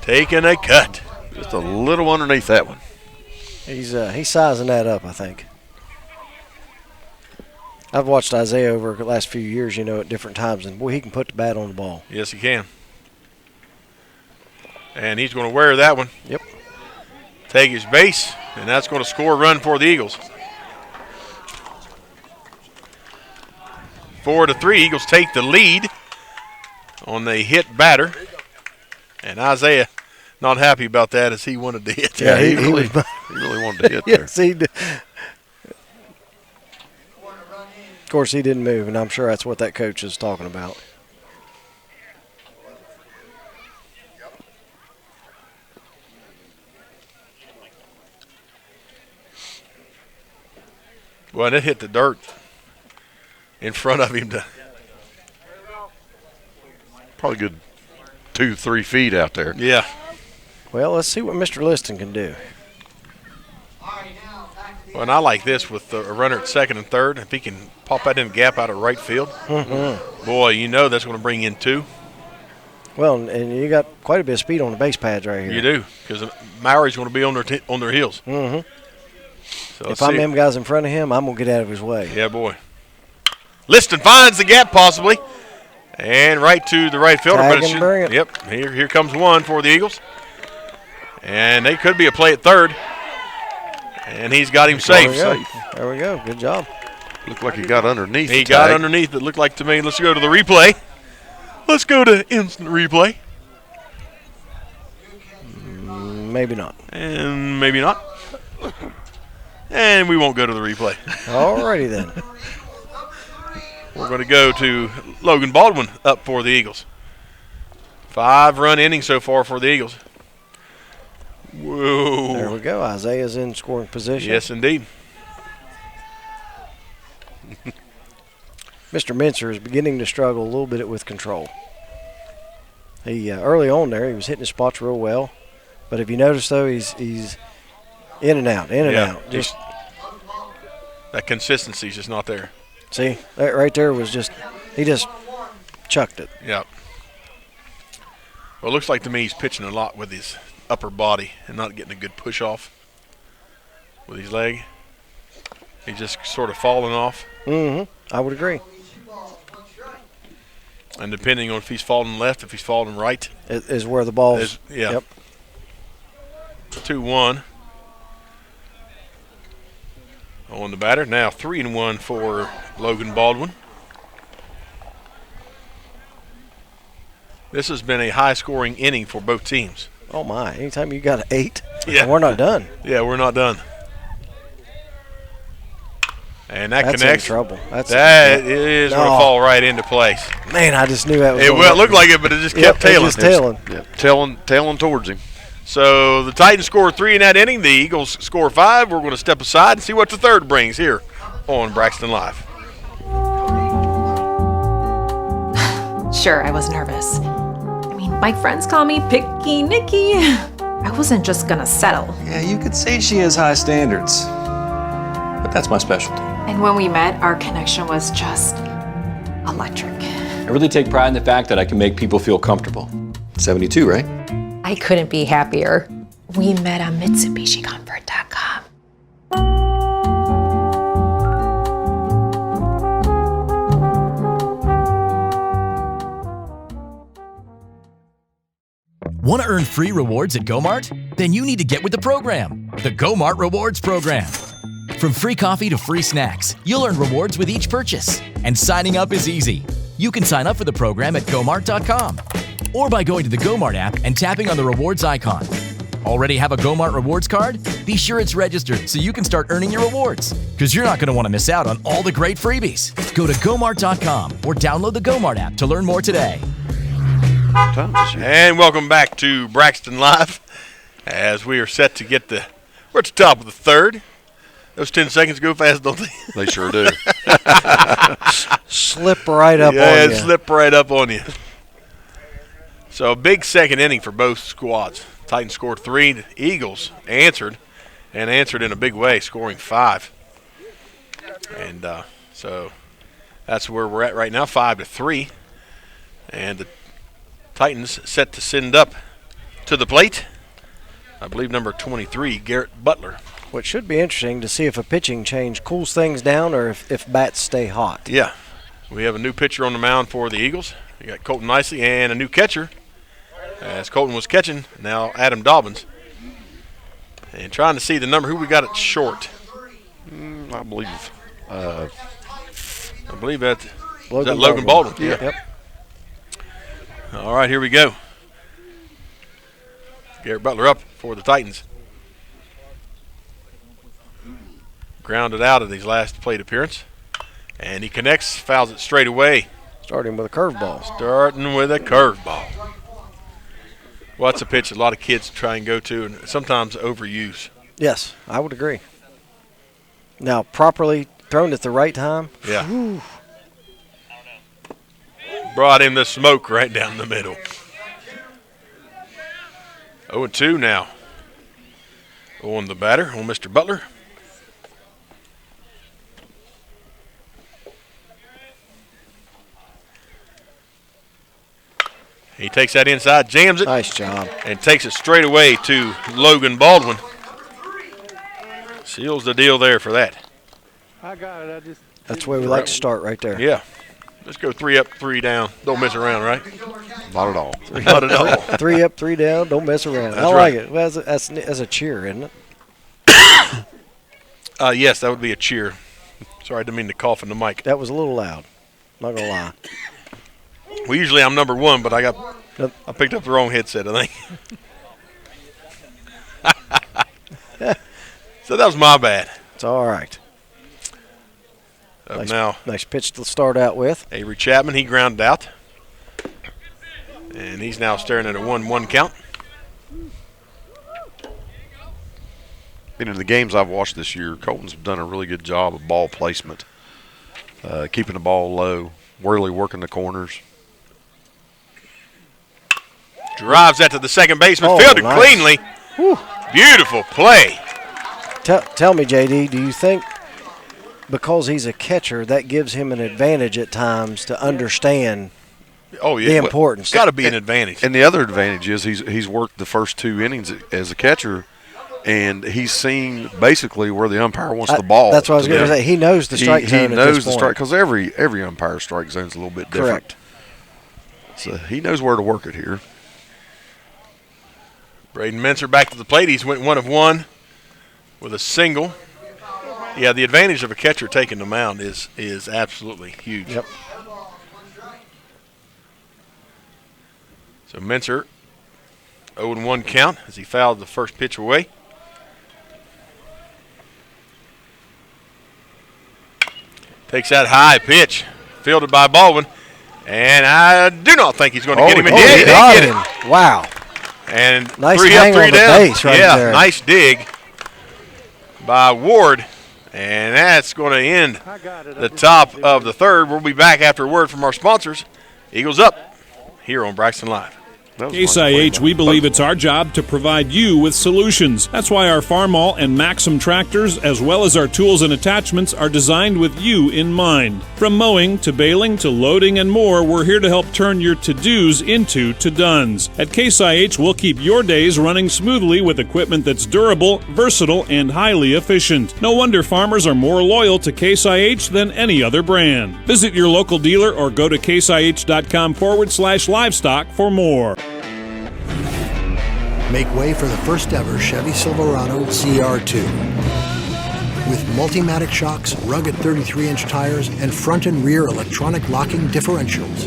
taking a cut. Just a little underneath that one. He's sizing that up, I think. I've watched Isaiah over the last few years, at different times, and boy, he can put the bat on the ball. Yes, he can. And he's going to wear that one. Yep. Take his base, and that's going to score a run for the Eagles. 4-3, Eagles take the lead on the hit batter. And Isaiah not happy about that as he wanted to hit. Yeah, he really wanted to hit there. Yes, he did. Of course, he didn't move, and I'm sure that's what that coach is talking about. Well, it hit the dirt in front of him. Probably good 2-3 feet out there. Yeah. Well, let's see what Mr. Liston can do. Well, and I like this with a runner at second and third. If he can pop that in the gap out of right field, boy, that's going to bring in 2. Well, and you got quite a bit of speed on the base pads right here. You do, because Mowry's going to be on their heels. Mm-hmm. So if I'm them guys in front of him, I'm going to get out of his way. Yeah, boy. Liston finds the gap possibly, and right to the right fielder. Tag and bring it. Yep, here comes one for the Eagles. And they could be a play at third. And he's got him safe. There we go. Good job. Looked like he got underneath. He got underneath. It looked like to me. Let's go to the replay. Let's go to instant replay. Maybe not. And maybe not. And we won't go to the replay. All righty then. We're going to go to Logan Baldwin up for the Eagles. 5-run inning so far for the Eagles. Whoa. There we go. Isaiah's in scoring position. Yes, indeed. Mr. Mincer is beginning to struggle a little bit with control. He early on there, he was hitting his spots real well. But if you notice, though, he's in and out, out. Just that consistency is just not there. See, that right there was he just chucked it. Yeah. Well, it looks like to me he's pitching a lot with his upper body and not getting a good push off with his leg. He's just sort of falling off. Mm-hmm. I would agree. And depending on if he's falling left, if he's falling right. Is where the ball is. Yeah. Yep. 2-1 on the batter. Now 3-1 for Logan Baldwin. This has been a high-scoring inning for both teams. Oh, my. Anytime you got an 8, yeah. We're not done. Yeah, we're not done. And that That's connects. In trouble. That is going to fall right into place. Man, I just knew that was it looked like it, but it just kept tailing. Just tailing. Yep, tailing towards him. So the Titans score 3 in that inning. The Eagles score 5. We're going to step aside and see what the third brings here on Braxton Live. Sure, I was nervous. I mean, my friends call me Picky Nicky. I wasn't just going to settle. Yeah, you could say she has high standards, but that's my specialty. And when we met, our connection was just electric. I really take pride in the fact that I can make people feel comfortable. 72, right? I couldn't be happier. We met on MitsubishiComfort.com. Want to earn free rewards at Go-Mart? Then you need to get with the program, the Mart Rewards program. From free coffee to free snacks, you'll earn rewards with each purchase. And signing up is easy. You can sign up for the program at gomart.com or by going to the Mart app and tapping on the rewards icon. Already have a Mart rewards card? Be sure it's registered so you can start earning your rewards, because you're not going to want to miss out on all the great freebies. Go to gomart.com or download the Mart app to learn more today. And welcome back to Braxton Live, as we are set to get we're at the top of the third. Those 10 seconds go fast, don't they? They sure do. Slip right up on you. Yeah, it slipped right up on you. So a big second inning for both squads. Titans scored 3. The Eagles answered in a big way, scoring 5. And so that's where we're at right now, 5-3. And the Titans set to send up to the plate, I believe number 23, Garrett Butler. What should be interesting to see if a pitching change cools things down or if bats stay hot. Yeah. We have a new pitcher on the mound for the Eagles. We got Colton Nicely and a new catcher. As Colton was catching, now Adam Dobbins. And trying to see the number. Who we got at short? I believe that's Logan Baldwin. Yeah. Yep. All right, here we go. Garrett Butler up for the Titans. Grounded out of his last plate appearance. And he connects, fouls it straight away. Starting with a curveball. Well, that's a pitch a lot of kids try and go to and sometimes overuse. Yes, I would agree. Now, properly thrown at the right time. Yeah. Whew. Brought him the smoke right down the middle. 0-2 now on the batter, on Mr. Butler. He takes that inside, jams it. Nice job. And takes it straight away to Logan Baldwin. Seals the deal there for that. I got it. That's the way we like to start right there. Yeah. Let's go 3 up, 3 down. Don't mess around, right? Not at all. Not at all. 3 up, 3 down. Don't mess around. That's I right. like it. Well, that's a cheer, isn't it? Yes, that would be a cheer. Sorry, I didn't mean to cough in the mic. That was a little loud. Not going to lie. Well, usually I'm number 1, but I picked up the wrong headset, I think. So that was my bad. It's all right. Nice pitch to start out with. Avery Chapman, he grounded out. And he's now staring at a 1-1 count. In the games I've watched this year, Colton's done a really good job of ball placement, keeping the ball low, really working the corners. Drives that to the second baseman, fielded nice. cleanly. Whew. Beautiful play. Tell me, JD, do you think because he's a catcher, that gives him an advantage at times to understand the importance? It's got to be an advantage. And the other advantage is he's worked the first 2 innings as a catcher, and he's seen basically where the umpire wants the ball. That's what I was going to say. He knows the strike zone. He knows the strike, because every umpire's strike zone is a little bit different. Correct. So he knows where to work it here. Braden Menser back to the plate. He's went 1 of 1 with a single. Yeah, the advantage of a catcher taking the mound is absolutely huge. Yep. So Menser, 0-1 count as he fouled the first pitch away. Takes that high pitch, fielded by Baldwin, and I do not think he's going to get him. He did get it. Wow. And nice 3 hang up, 3 on the down. base right there. Nice dig by Ward. And that's going to end the top of the third. We'll be back after a word from our sponsors. Eagles up here on Braxton Live. Case IH, we believe it's our job to provide you with solutions. That's why our Farmall and Maxim tractors, as well as our tools and attachments, are designed with you in mind. From mowing to baling to loading and more, we're here to help turn your to-dos into to-dones. At Case IH, we'll keep your days running smoothly with equipment that's durable, versatile, and highly efficient. No wonder farmers are more loyal to Case IH than any other brand. Visit your local dealer or go to caseih.com/livestock for more. Make way for the first ever Chevy Silverado CR2. With Multimatic shocks, rugged 33-inch tires, and front and rear electronic locking differentials.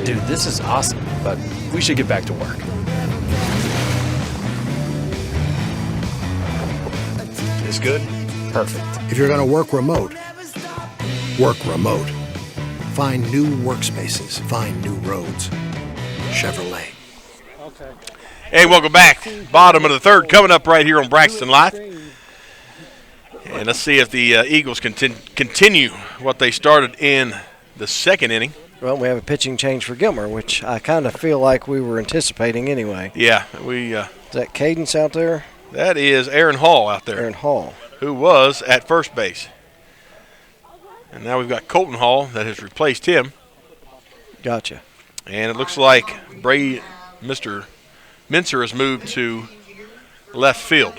Dude, this is awesome, but we should get back to work. This good? Perfect. If you're going to work remote, work remote. Find new workspaces. Find new roads. Chevrolet. Okay. Hey, welcome back. Bottom of the third coming up right here on Braxton Live. And let's see if the Eagles can continue what they started in the second inning. Well, we have a pitching change for Gilmer, which I kind of feel like we were anticipating anyway. Yeah, we. Is that Cadence out there? That is Aaron Hall out there. Aaron Hall. Who was at first base. And now we've got Colton Hall that has replaced him. Gotcha. And it looks like Mr. Mincer has moved to left field.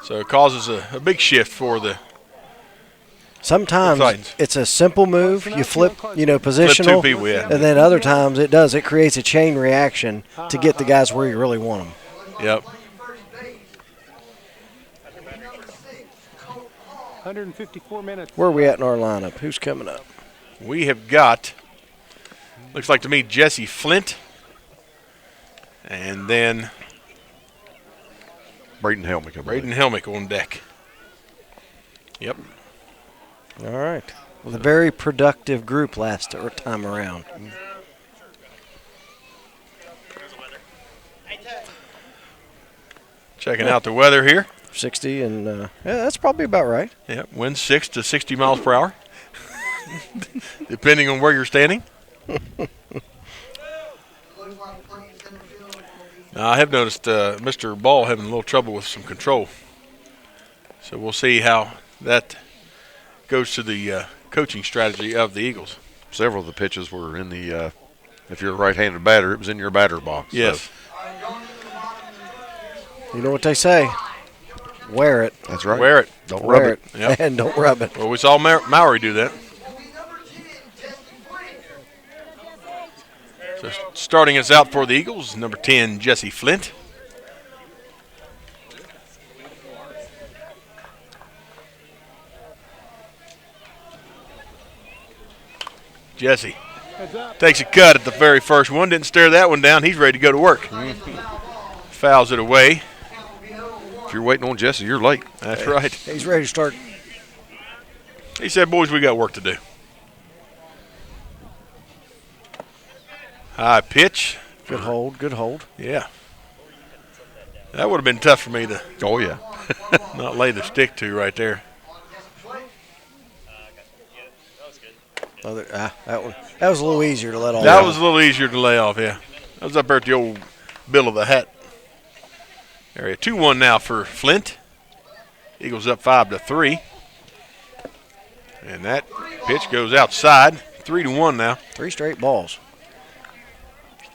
So it causes a big shift for the Sometimes Titans. It's a simple move. You flip, positional. Flip two people, yeah. And then other times it does. It creates a chain reaction to get the guys where you really want them. Yep. 154 minutes. Where are we at in our lineup? Who's coming up? We have got, looks like to me, Jesse Flint. And then Braden Helmick. Braden Helmick on deck. Yep. All right. Well, a very productive group last time around. Checking out the weather here. 60 and yeah, that's probably about right. Yep. Wind 6 to 60 miles per hour, depending on where you're standing. Now, I have noticed Mr. Ball having a little trouble with some control. So we'll see how that goes to the coaching strategy of the Eagles. Several of the pitches were in the, if you're a right-handed batter, it was in your batter box. Yes. So. You know what they say. Wear it. That's right. Wear it. Don't rub it. Yep. And don't rub it. Well, we saw Maury do that. So starting us out for the Eagles, number 10, Jesse Flint. Jesse takes a cut at the very first one. Didn't stare that one down. He's ready to go to work. Fouls it away. If you're waiting on Jesse, you're late. That's right. He's ready to start. He said, boys, we got work to do. High pitch. Good hold, good hold. Yeah. That would have been tough for me to not lay the stick to right there. That was a little easier to let off. That was a little easier to lay off, yeah. That was up there at the old bill of the hat area. 2-1 now for Flint. Eagles up 5-3. And that pitch goes outside. 3-1 now. 3 straight balls.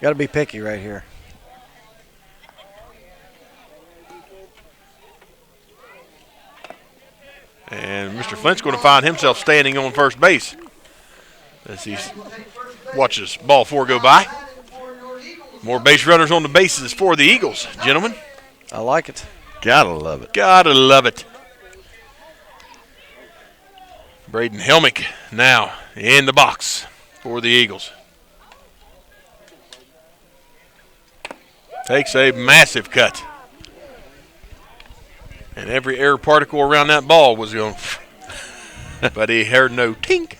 Got to be picky right here. And Mr. Flint's going to find himself standing on first base as he watches ball 4 go by. More base runners on the bases for the Eagles, gentlemen. I like it. Gotta love it. Gotta love it. Braden Helmick now in the box for the Eagles. Takes a massive cut. And every air particle around that ball was going, but he heard no tink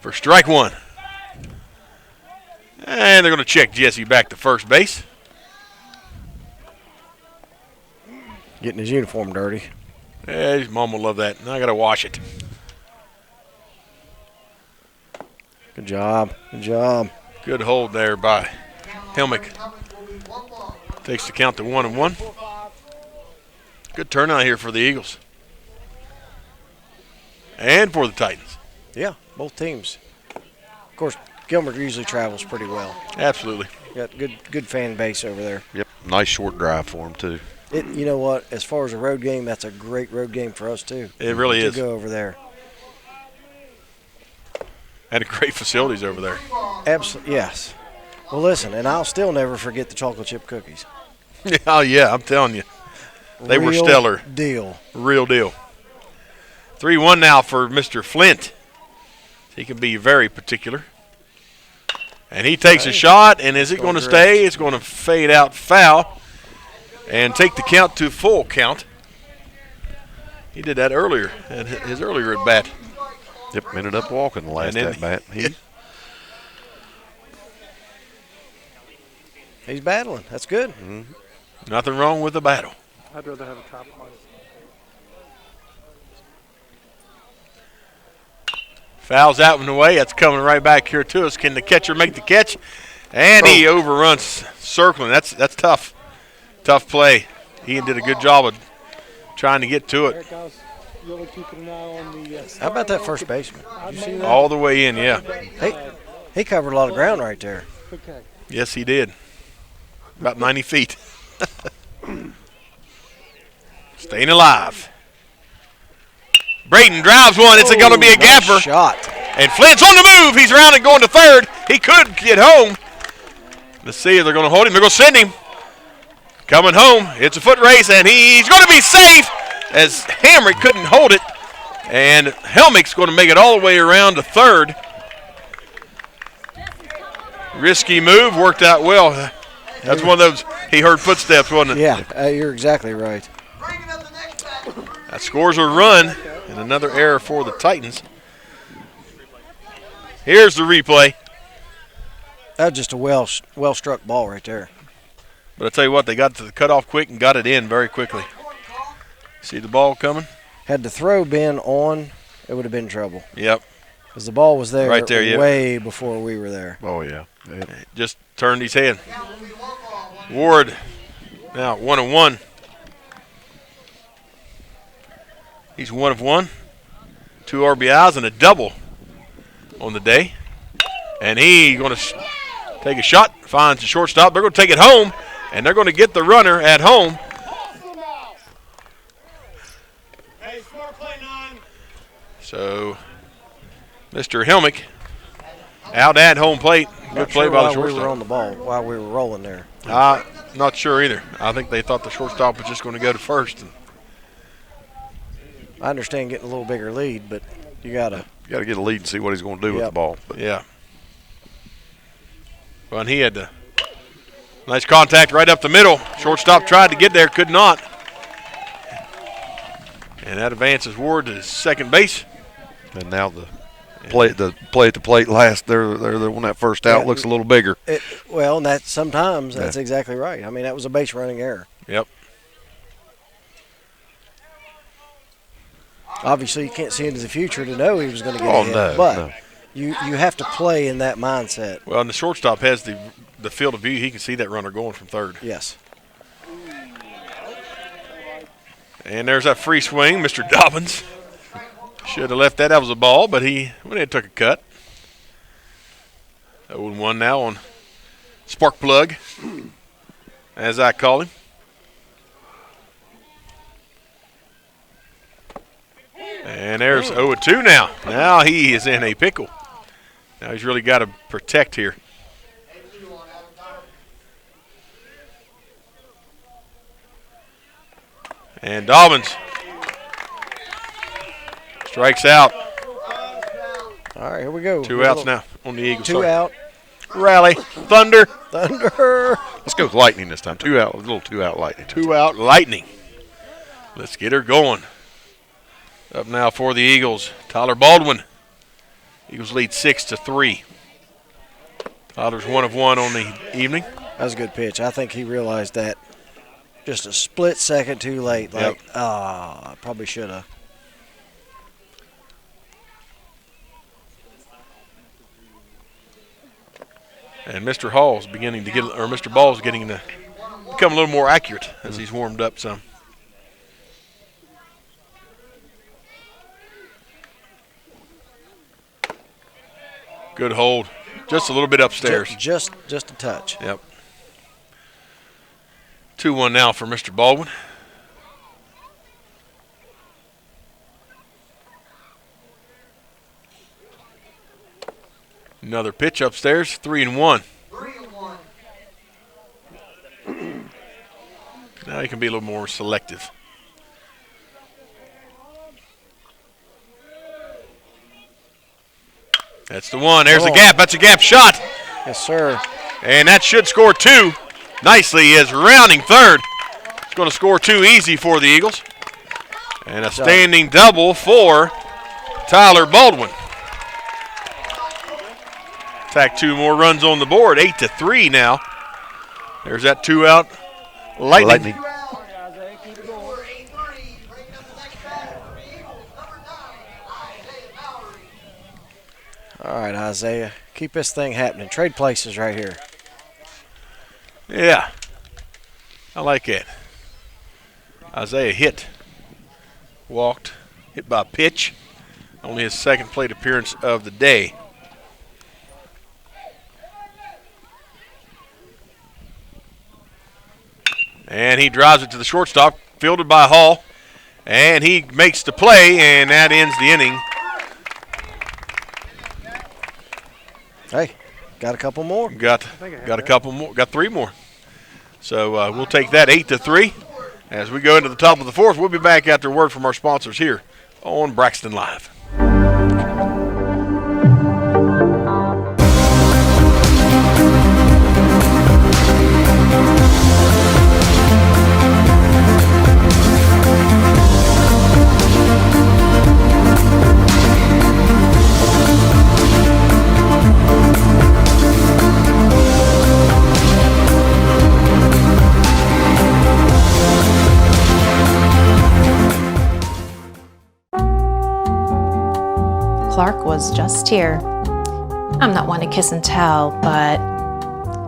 for strike 1. And they're going to check Jesse back to first base. Getting his uniform dirty. Yeah, his mom will love that. Now I got to wash it. Good job. Good job. Good hold there by Helmick. Takes the count to 1-1. Good turnout here for the Eagles. And for the Titans. Yeah, both teams. Of course, Gilmer usually travels pretty well. Absolutely. Got good fan base over there. Yep, nice short drive for him, too. You know what? As far as a road game, that's a great road game for us, too. It really is. To go over there. And great facilities over there. Absolutely, yes. Well, listen, and I'll still never forget the chocolate chip cookies. Oh, yeah, I'm telling you. They were stellar. Deal. Real deal. 3-1 now for Mr. Flint. He can be very particular. And he takes a shot, and is it going to stay? It's going to fade out foul and take the count to full count. He did that earlier, at his earlier at bat. Yep, ended up walking the last at bat. He's battling. That's good. Mm-hmm. Nothing wrong with the battle. I'd rather have a top line. Fouls out and away. That's coming right back here to us. Can the catcher make the catch? And he overruns circling. That's tough. Tough play. Ian did a good job of trying to get to it. How about that first baseman? Did you see that? All the way in, yeah. He covered a lot of ground right there. Yes, he did. About 90 feet. Staying alive. Brayton drives one. It's going to be a gapper. Shot. And Flint's on the move. He's around and going to third. He could get home. Let's see if they're going to hold him. They're going to send him. Coming home. It's a foot race, and he's going to be safe as Hamrick couldn't hold it. And Helmick's going to make it all the way around to third. Risky move. Worked out well. That's one of those, he heard footsteps, wasn't it? Yeah, you're exactly right. That scores a run and another error for the Titans. Here's the replay. That was just a well-struck ball right there. But I tell you what, they got to the cutoff quick and got it in very quickly. See the ball coming? Had the throw been on, it would have been trouble. Yep. Because the ball was there, right there, way before we were there. Oh, yeah. Just turned his head. Ward now 1 of 1. He's 1 of 1. 2 RBIs and a double on the day. And he's going to take a shot, finds the shortstop. They're going to take it home, and they're going to get the runner at home. So, Mr. Helmick out at home plate. Good play by the shortstop. We were on the ball while we were rolling there. Not sure either. I think they thought the shortstop was just going to go to first. I understand getting a little bigger lead, but you gotta get a lead and see what he's going to do with the ball. But yeah. Well, and he had the nice contact right up the middle. Shortstop tried to get there, could not. And that advances Ward to second base. And now the play at the plate last there when that first out looks a little bigger. Well, and that's exactly right. I mean, that was a base running error. Yep. Obviously, you can't see into the future to know he was going to get ahead, but you have to play in that mindset. Well, and the shortstop has the field of view. He can see that runner going from third. Yes. And there's that free swing, Mr. Dobbins. Should have left that. That was a ball, but he went ahead and took a cut. 0-1 now on Spark Plug, as I call him. And there's 0-2 now. Now he is in a pickle. Now he's really got to protect here. And Dobbins strikes out. All right, here we go. 2 outs now on the Eagles. 2 out. Rally. Thunder. Let's go with Lightning this time. 2 out. A little 2 out Lightning. 2 out Lightning. Let's get her going. Up now for the Eagles, Tyler Baldwin. Eagles lead 6-3. Tyler's 1 of 1 on the evening. That was a good pitch. I think he realized that just a split second too late. Like, I probably should have. And Mr. Hall's beginning to get, or Mr. Ball's getting to become a little more accurate as he's warmed up some. Good hold. Just a little bit upstairs. Just a touch. Yep. 2-1 now for Mr. Baldwin. Another pitch upstairs, 3-1. He can be a little more selective. That's the one. There's the gap. That's a gap shot. Yes, sir. And that should score 2. Nicely is rounding third. It's going to score 2 easy for the Eagles. And a standing double for Tyler Baldwin. Tack 2 more runs on the board. 8-3 now. There's that 2 out. Lightning. All right, Isaiah. Keep this thing happening. Trade places right here. Yeah. I like it. Isaiah hit. Walked. Hit by pitch. Only his second plate appearance of the day. And he drives it to the shortstop, fielded by Hall. And he makes the play, and that ends the inning. Hey, got a couple more. Got a couple more. Got 3 more. So we'll take that 8-3. As we go into the top of the 4th, we'll be back after a word from our sponsors here on Braxton Live. Clark was just here. I'm not one to kiss and tell, but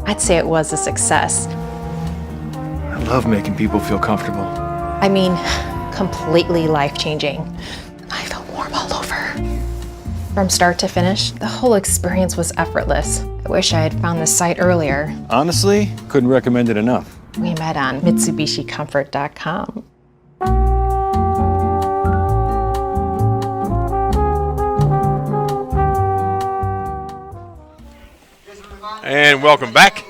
I'd say it was a success. I love making people feel comfortable. I mean, completely life-changing. I felt warm all over. From start to finish, the whole experience was effortless. I wish I had found this site earlier. Honestly, couldn't recommend it enough. We met on MitsubishiComfort.com. And welcome back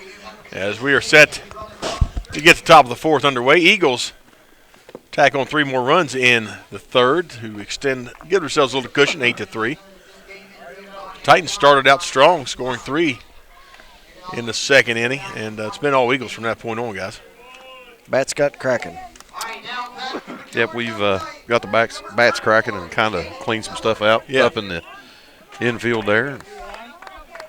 as we are set to get the top of the 4th underway. Eagles tack on 3 more runs in the 3rd to give themselves a little cushion, 8-3. Titans started out strong, scoring 3 in the 2nd inning, and it's been all Eagles from that point on, guys. Bats got cracking. Yep, we've got the bats cracking and kind of cleaned some stuff out up in the infield there.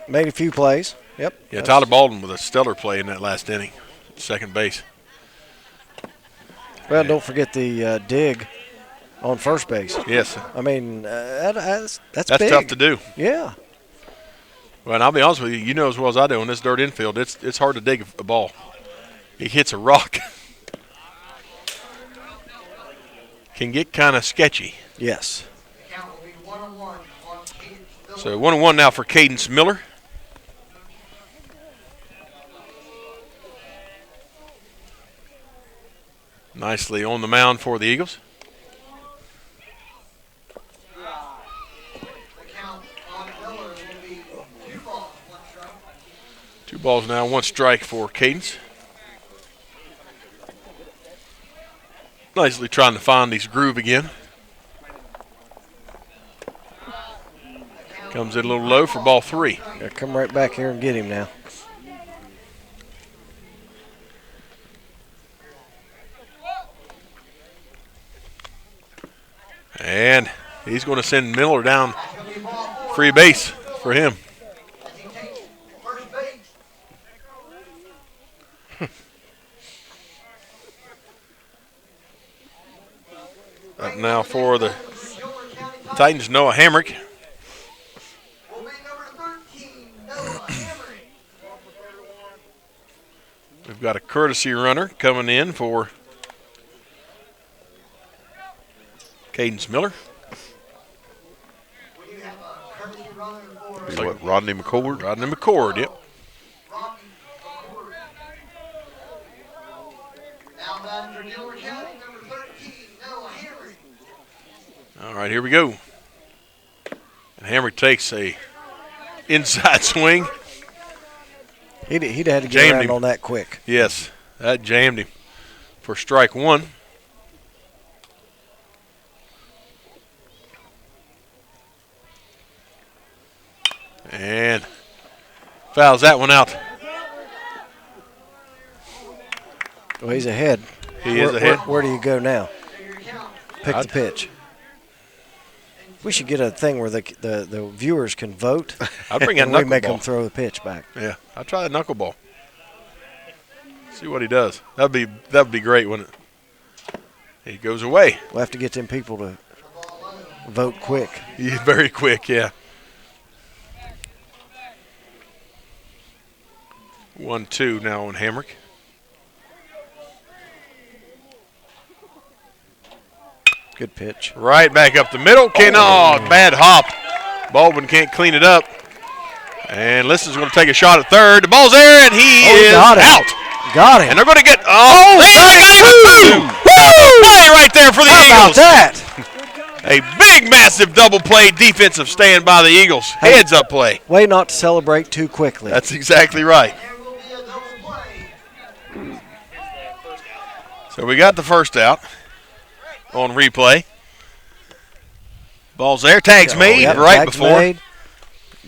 Made a few plays. Yep. Yeah, Tyler Baldwin with a stellar play in that last inning, second base. Well, don't forget the dig on first base. Yes. I mean, that's big. Tough to do. Yeah. Well, and I'll be honest with you, you know as well as I do, in this dirt infield, it's hard to dig a ball. He hits a rock. Can get kind of sketchy. Yes. So 1-1 now for Cadence Miller. Nicely on the mound for the Eagles. Two balls now, 1 strike for Cadence. Nicely trying to find his groove again. Comes in a little low for ball 3. Yeah, come right back here and get him now. And he's going to send Miller down free base for him. Up now for the Titans, Noah Hamrick. We've got a courtesy runner coming in for Cadence Miller. What, Rodney McCord? Rodney McCord, yep. All right, here we go. And Hamrick takes a inside swing. He'd had to get around on that quick. Yes, that jammed him. for strike one. And fouls that one out. Well, he's ahead. He is ahead. Where do you go now? Pick the pitch. We should get a thing where the viewers can vote. I'd bring a and we knuckleball. make them throw the pitch back. Yeah, I'll try the knuckleball. See what he does. That'd be great, wouldn't it? He goes away. We'll have to get them people to vote quick. Yeah, very quick, yeah. 1-2 now on Hamrick. Good pitch. Right back up the middle. Bad hop. Baldwin can't clean it up. And Liston's going to take a shot at third. The ball's there, and he is out. Got him. And they're going to get they got him. Woo! Play right there for the Eagles. How about that? A big, massive double play defensive stand by the Eagles. Heads up play. Way not to celebrate too quickly. That's exactly right. So we got the first out on replay. Ball's there. Tag's made right before. Made.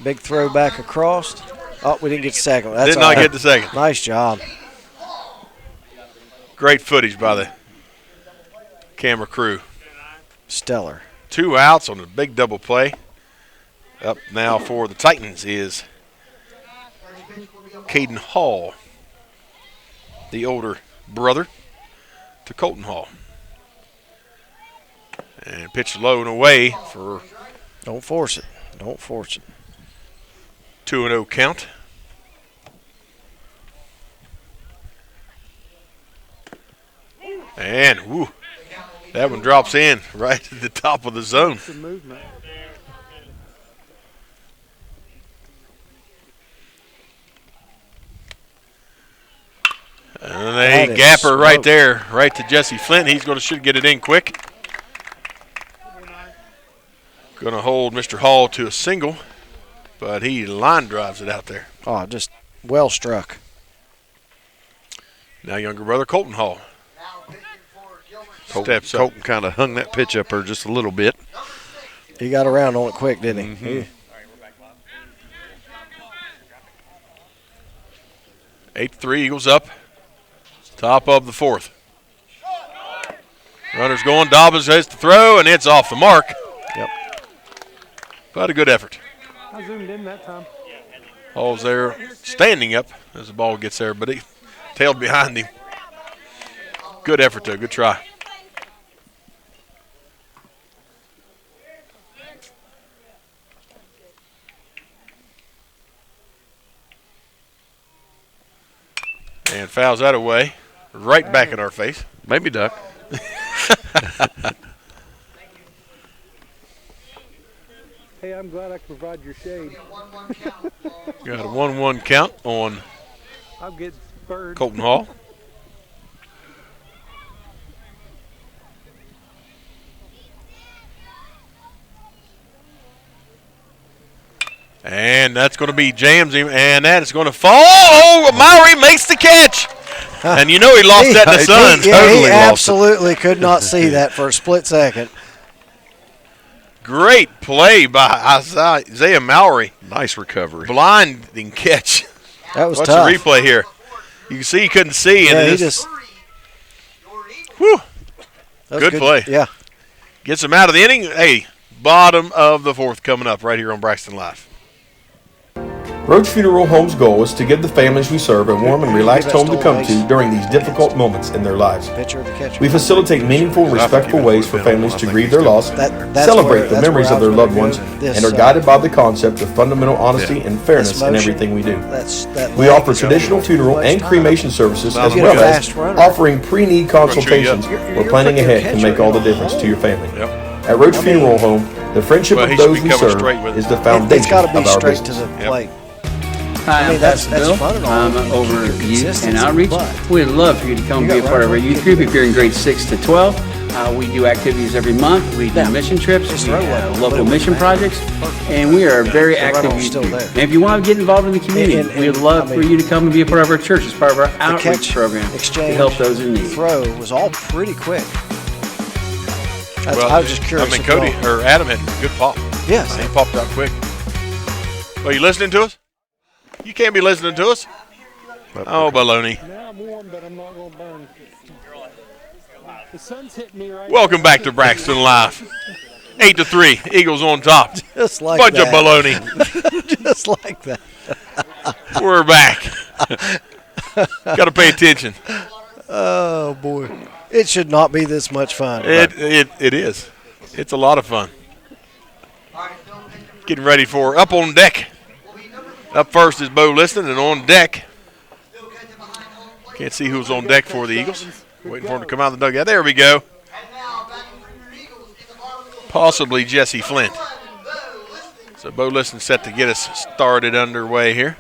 Big throw back across. Oh, we didn't get the second. That's Did not get the second. Nice job. Great footage by the camera crew. Stellar. 2 outs on a big double play. Up now for the Titans is Caden Hall, the older brother to Colton Hall. And pitch low and away for... Don't force it. Don't force it. 2-0 count. And, woo, that one drops in right at the top of the zone. Some movement. And a gapper right there, right to Jesse Flint. He's should get it in quick. Going to hold Mr. Hall to a single, but he line drives it out there. Oh, just well struck. Now younger brother Colton Hall. Steps up. Colton kind of hung that pitch up there just a little bit. He got around on it quick, didn't he? Mm-hmm. 8-3, Eagles up. Top of the fourth. Runner's going. Dobbins has to throw, and it's off the mark. Yep. But a good effort. I zoomed in that time. Hall's there standing up as the ball gets there, but he tailed behind him. Good effort, though. Good try. And fouls that away. Right back in our face. Maybe duck. Hey, I'm glad I could provide your shade. Got a 1-1 count on I'll get spurred. Colton Hall. And that's going to be Jamesy, and that is going to fall. Oh, Maury makes the catch. And you know he lost that in the sun. He absolutely could not see that for a split second. Great play by Isaiah Maury. Nice recovery. Blinding catch. That was Watch tough. the replay here. You can see he couldn't see. Yeah, and he just. Whew. Good play. Yeah. Gets him out of the inning. Hey, bottom of the fourth coming up right here on Braxton Live. Roach Funeral Home's goal is to give the families we serve a warm and relaxed home to come to during these difficult moments in their lives. We facilitate meaningful, respectful ways for families to grieve their loss, celebrate the memories of their loved ones, and are guided by the concept of fundamental honesty and fairness in everything we do. We offer traditional funeral and cremation services as well as offering pre-need consultations where planning ahead can make all the difference to your family. At Roach Funeral Home, the friendship of those we serve is the foundation of our business. Hi, I'm Pastor Bill. I'm over Youth and Outreach. We'd love for you to come be a part of our youth group if you're in grades 6 to 12. We do activities every month. We do mission trips. We have local mission projects. And we are a very active youth group. And if you want to get involved in the community, we would love for you to come and be a part of our church as part of our outreach program to help those in need. Throw was all pretty quick. I was just curious. I mean, Cody or Adam had a good pop. Yes. He popped out quick. Are you listening to us? You can't be listening to us. Oh, baloney. Now I'm warm, but I'm not going to burn. The sun's hitting me right Welcome back to Braxton Live. 8-3, Eagles on top. Just like Bunch that. of baloney. Just like that. We're back. Got to pay attention. Oh, boy. It should not be this much fun. It is. It's a lot of fun. Getting ready for Up on Deck. Up first is Bo Liston, and on deck. Can't see who's on deck for the Eagles. Waiting for him to come out of the dugout. There we go. Possibly Jesse Flint. So Bo Liston set to get us started underway here.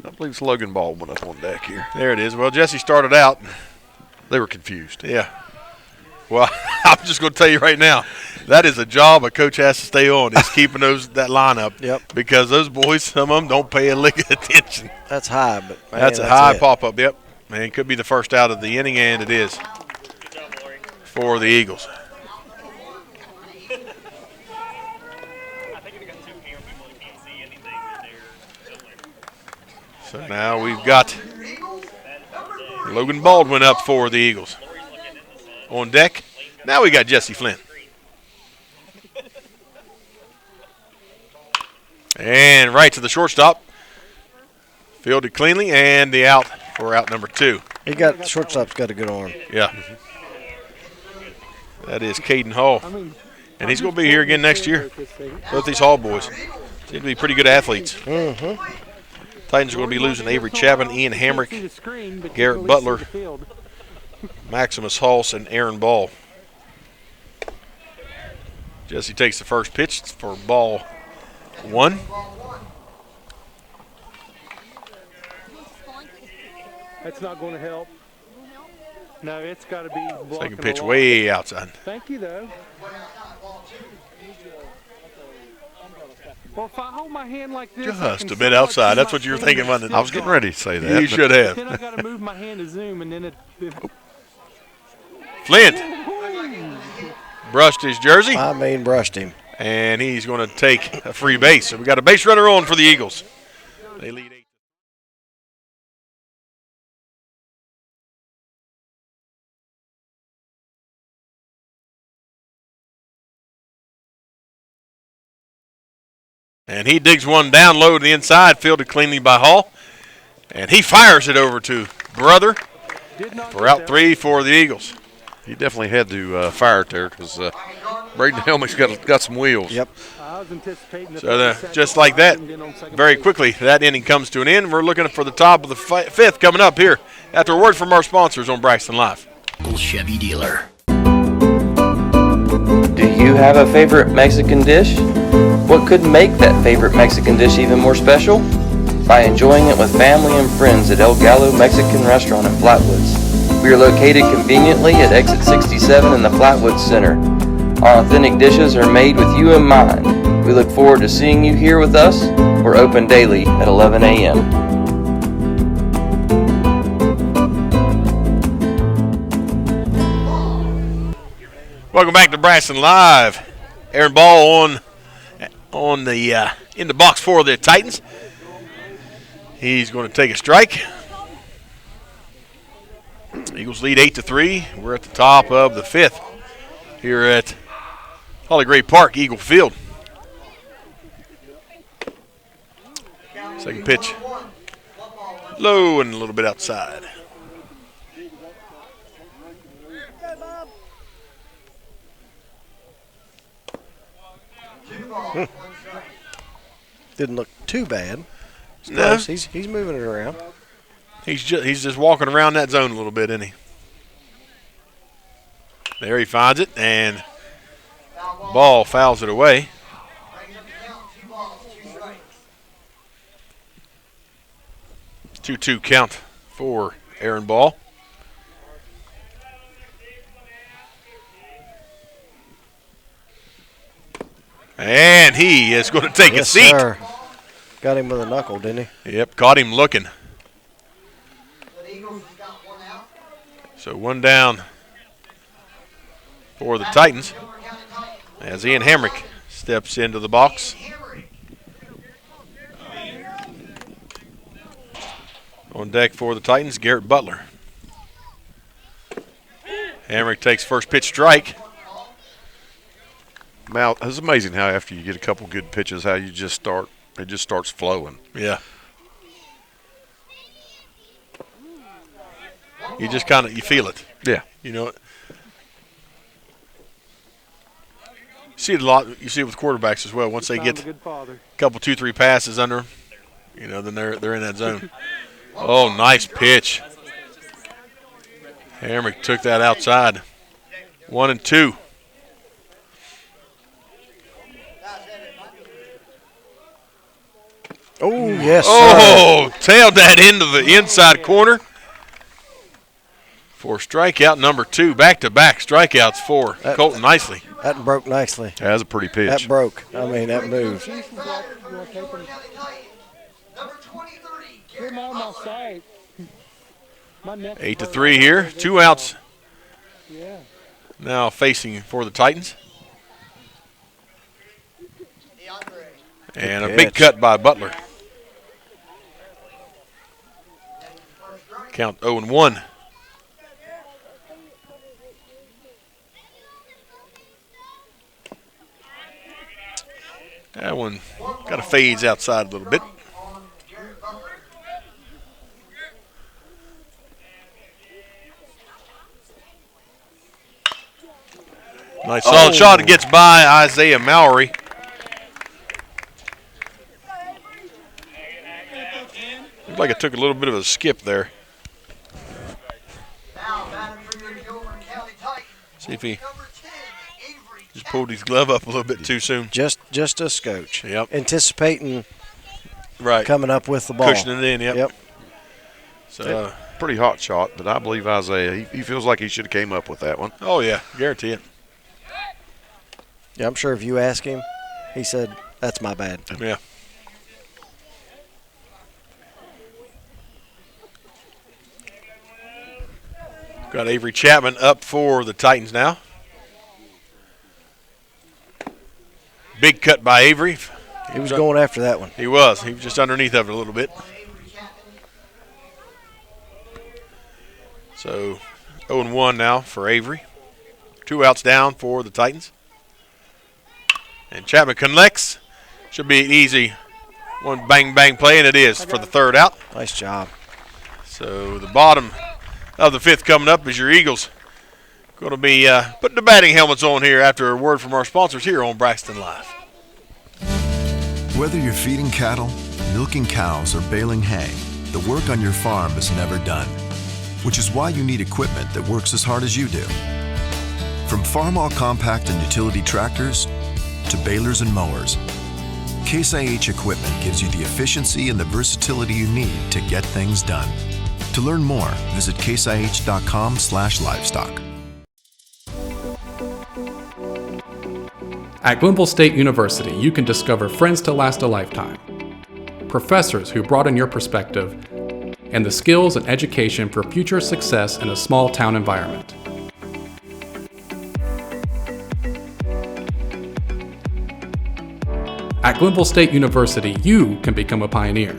I believe it's Logan Baldwin up on deck here. There it is. Well, Jesse started out. They were confused. Yeah. Well, I'm just going to tell you right now, that is a job a coach has to stay on, is keeping that lineup. Yep. Because those boys, some of them don't pay a lick of attention. That's high, but man, that's a high pop-up, yep. And it could be the first out of the inning, and it is for the Eagles. So now we've got Logan Baldwin up for the Eagles. On deck, now we got Jesse Flint. And right to the shortstop. Fielded cleanly, and the out for out number 2. The shortstop's got a good arm. Yeah. That is Caden Hall. And he's going to be here again next year. Both these Hall boys seem to be pretty good athletes. Mm-hmm. Titans are going to be losing Avery Chapman, Ian Hamrick, Garrett Butler, Maximus Hulse, and Aaron Ball. Jesse takes the first pitch for ball 1. That's not going to help. No, it's got to be blocking. Second pitch way outside. Thank you, though. Well, if I hold my hand like this, just a bit outside. That's what you were thinking, wasn't it? I was getting ready to say that. You should have. Then I got to move my hand to zoom, and then it. Flint brushed his jersey. Brushed him. And he's going to take a free base. So we got a base runner on for the Eagles. They lead 8. And he digs one down low to the inside, fielded cleanly by Hall. And he fires it over to Brother for out 3 for the Eagles. He definitely had to fire it there because Braden Helmick's got some wheels. Yep. So just like that, very quickly, that inning comes to an end. We're looking for the top of the 5th coming up here after a word from our sponsors on Braxton Live. Chevy dealer. Do you have a favorite Mexican dish? What could make that favorite Mexican dish even more special? By enjoying it with family and friends at El Gallo Mexican Restaurant in Flatwoods. We are located conveniently at exit 67 in the Flatwoods Center. Our authentic dishes are made with you in mind. We look forward to seeing you here with us. We're open daily at 11 a.m. Welcome back to Braxton Live. Aaron Ball on the in the box for the Titans. He's going to take a strike. Eagles lead 8-3. We're at the top of the 5th here at Holly Gray Park, Eagle Field. Second pitch, low and a little bit outside. Didn't look too bad. No. He's moving it around. He's just walking around that zone a little bit, isn't he? There he finds it, and ball fouls it away. It's 2-2 count for errand ball. And he is going to take a seat. Sir. Got him with a knuckle, didn't he? Yep, caught him looking. So one down for the Titans as Ian Hamrick steps into the box. On deck for the Titans, Garrett Butler. Hamrick takes first pitch strike. Mal, it's amazing how after you get a couple good pitches, how you just start, it just starts flowing. Yeah. You just kind of, you feel it. Yeah. You know, you see it a lot, you see it with quarterbacks as well. Once they get a couple, 2-3 passes under them, you know, then they're in that zone. Oh, nice pitch. Hamrick took that outside. 1-2. Oh, yes, oh, tailed that into the inside corner for strikeout number 2. Back-to-back strikeouts for Colton Nicely. That broke nicely. That was a pretty pitch. That broke. I mean, that moved. Get him out of my sight. 8-3 here. 2 outs Yeah. now facing for the Titans. And a big cut by Butler. Count 0-1. That one kind of fades outside a little bit. Nice solid shot. It gets by Isaiah Mowry. Looked like it took a little bit of a skip there. See if he just pulled his glove up a little bit too soon. Just a scotch. Yep. Anticipating right coming up with the ball. Cushioning it in, yep. So pretty hot shot, but I believe Isaiah, he feels like he should have came up with that one. Oh, yeah, guarantee it. Yeah, I'm sure if you ask him, he said, that's my bad. Yeah. Got Avery Chapman up for the Titans now. Big cut by Avery. He was going after that one. He was. He was just underneath of it a little bit. So 0-1 now for Avery. 2 outs down for the Titans. And Chapman connects. Should be an easy one bang play, and it is for the 3rd out. Nice job. So the bottom of the 5th coming up is your Eagles. Going to be putting the batting helmets on here after a word from our sponsors here on Braxton Live. Whether you're feeding cattle, milking cows, or baling hay, the work on your farm is never done, which is why you need equipment that works as hard as you do. From farm-all compact and utility tractors to balers and mowers, Case IH equipment gives you the efficiency and the versatility you need to get things done. To learn more, visit caseih.com/livestock. At Glenville State University, you can discover friends to last a lifetime, professors who broaden your perspective, and the skills and education for future success in a small town environment. At Glenville State University, you can become a pioneer.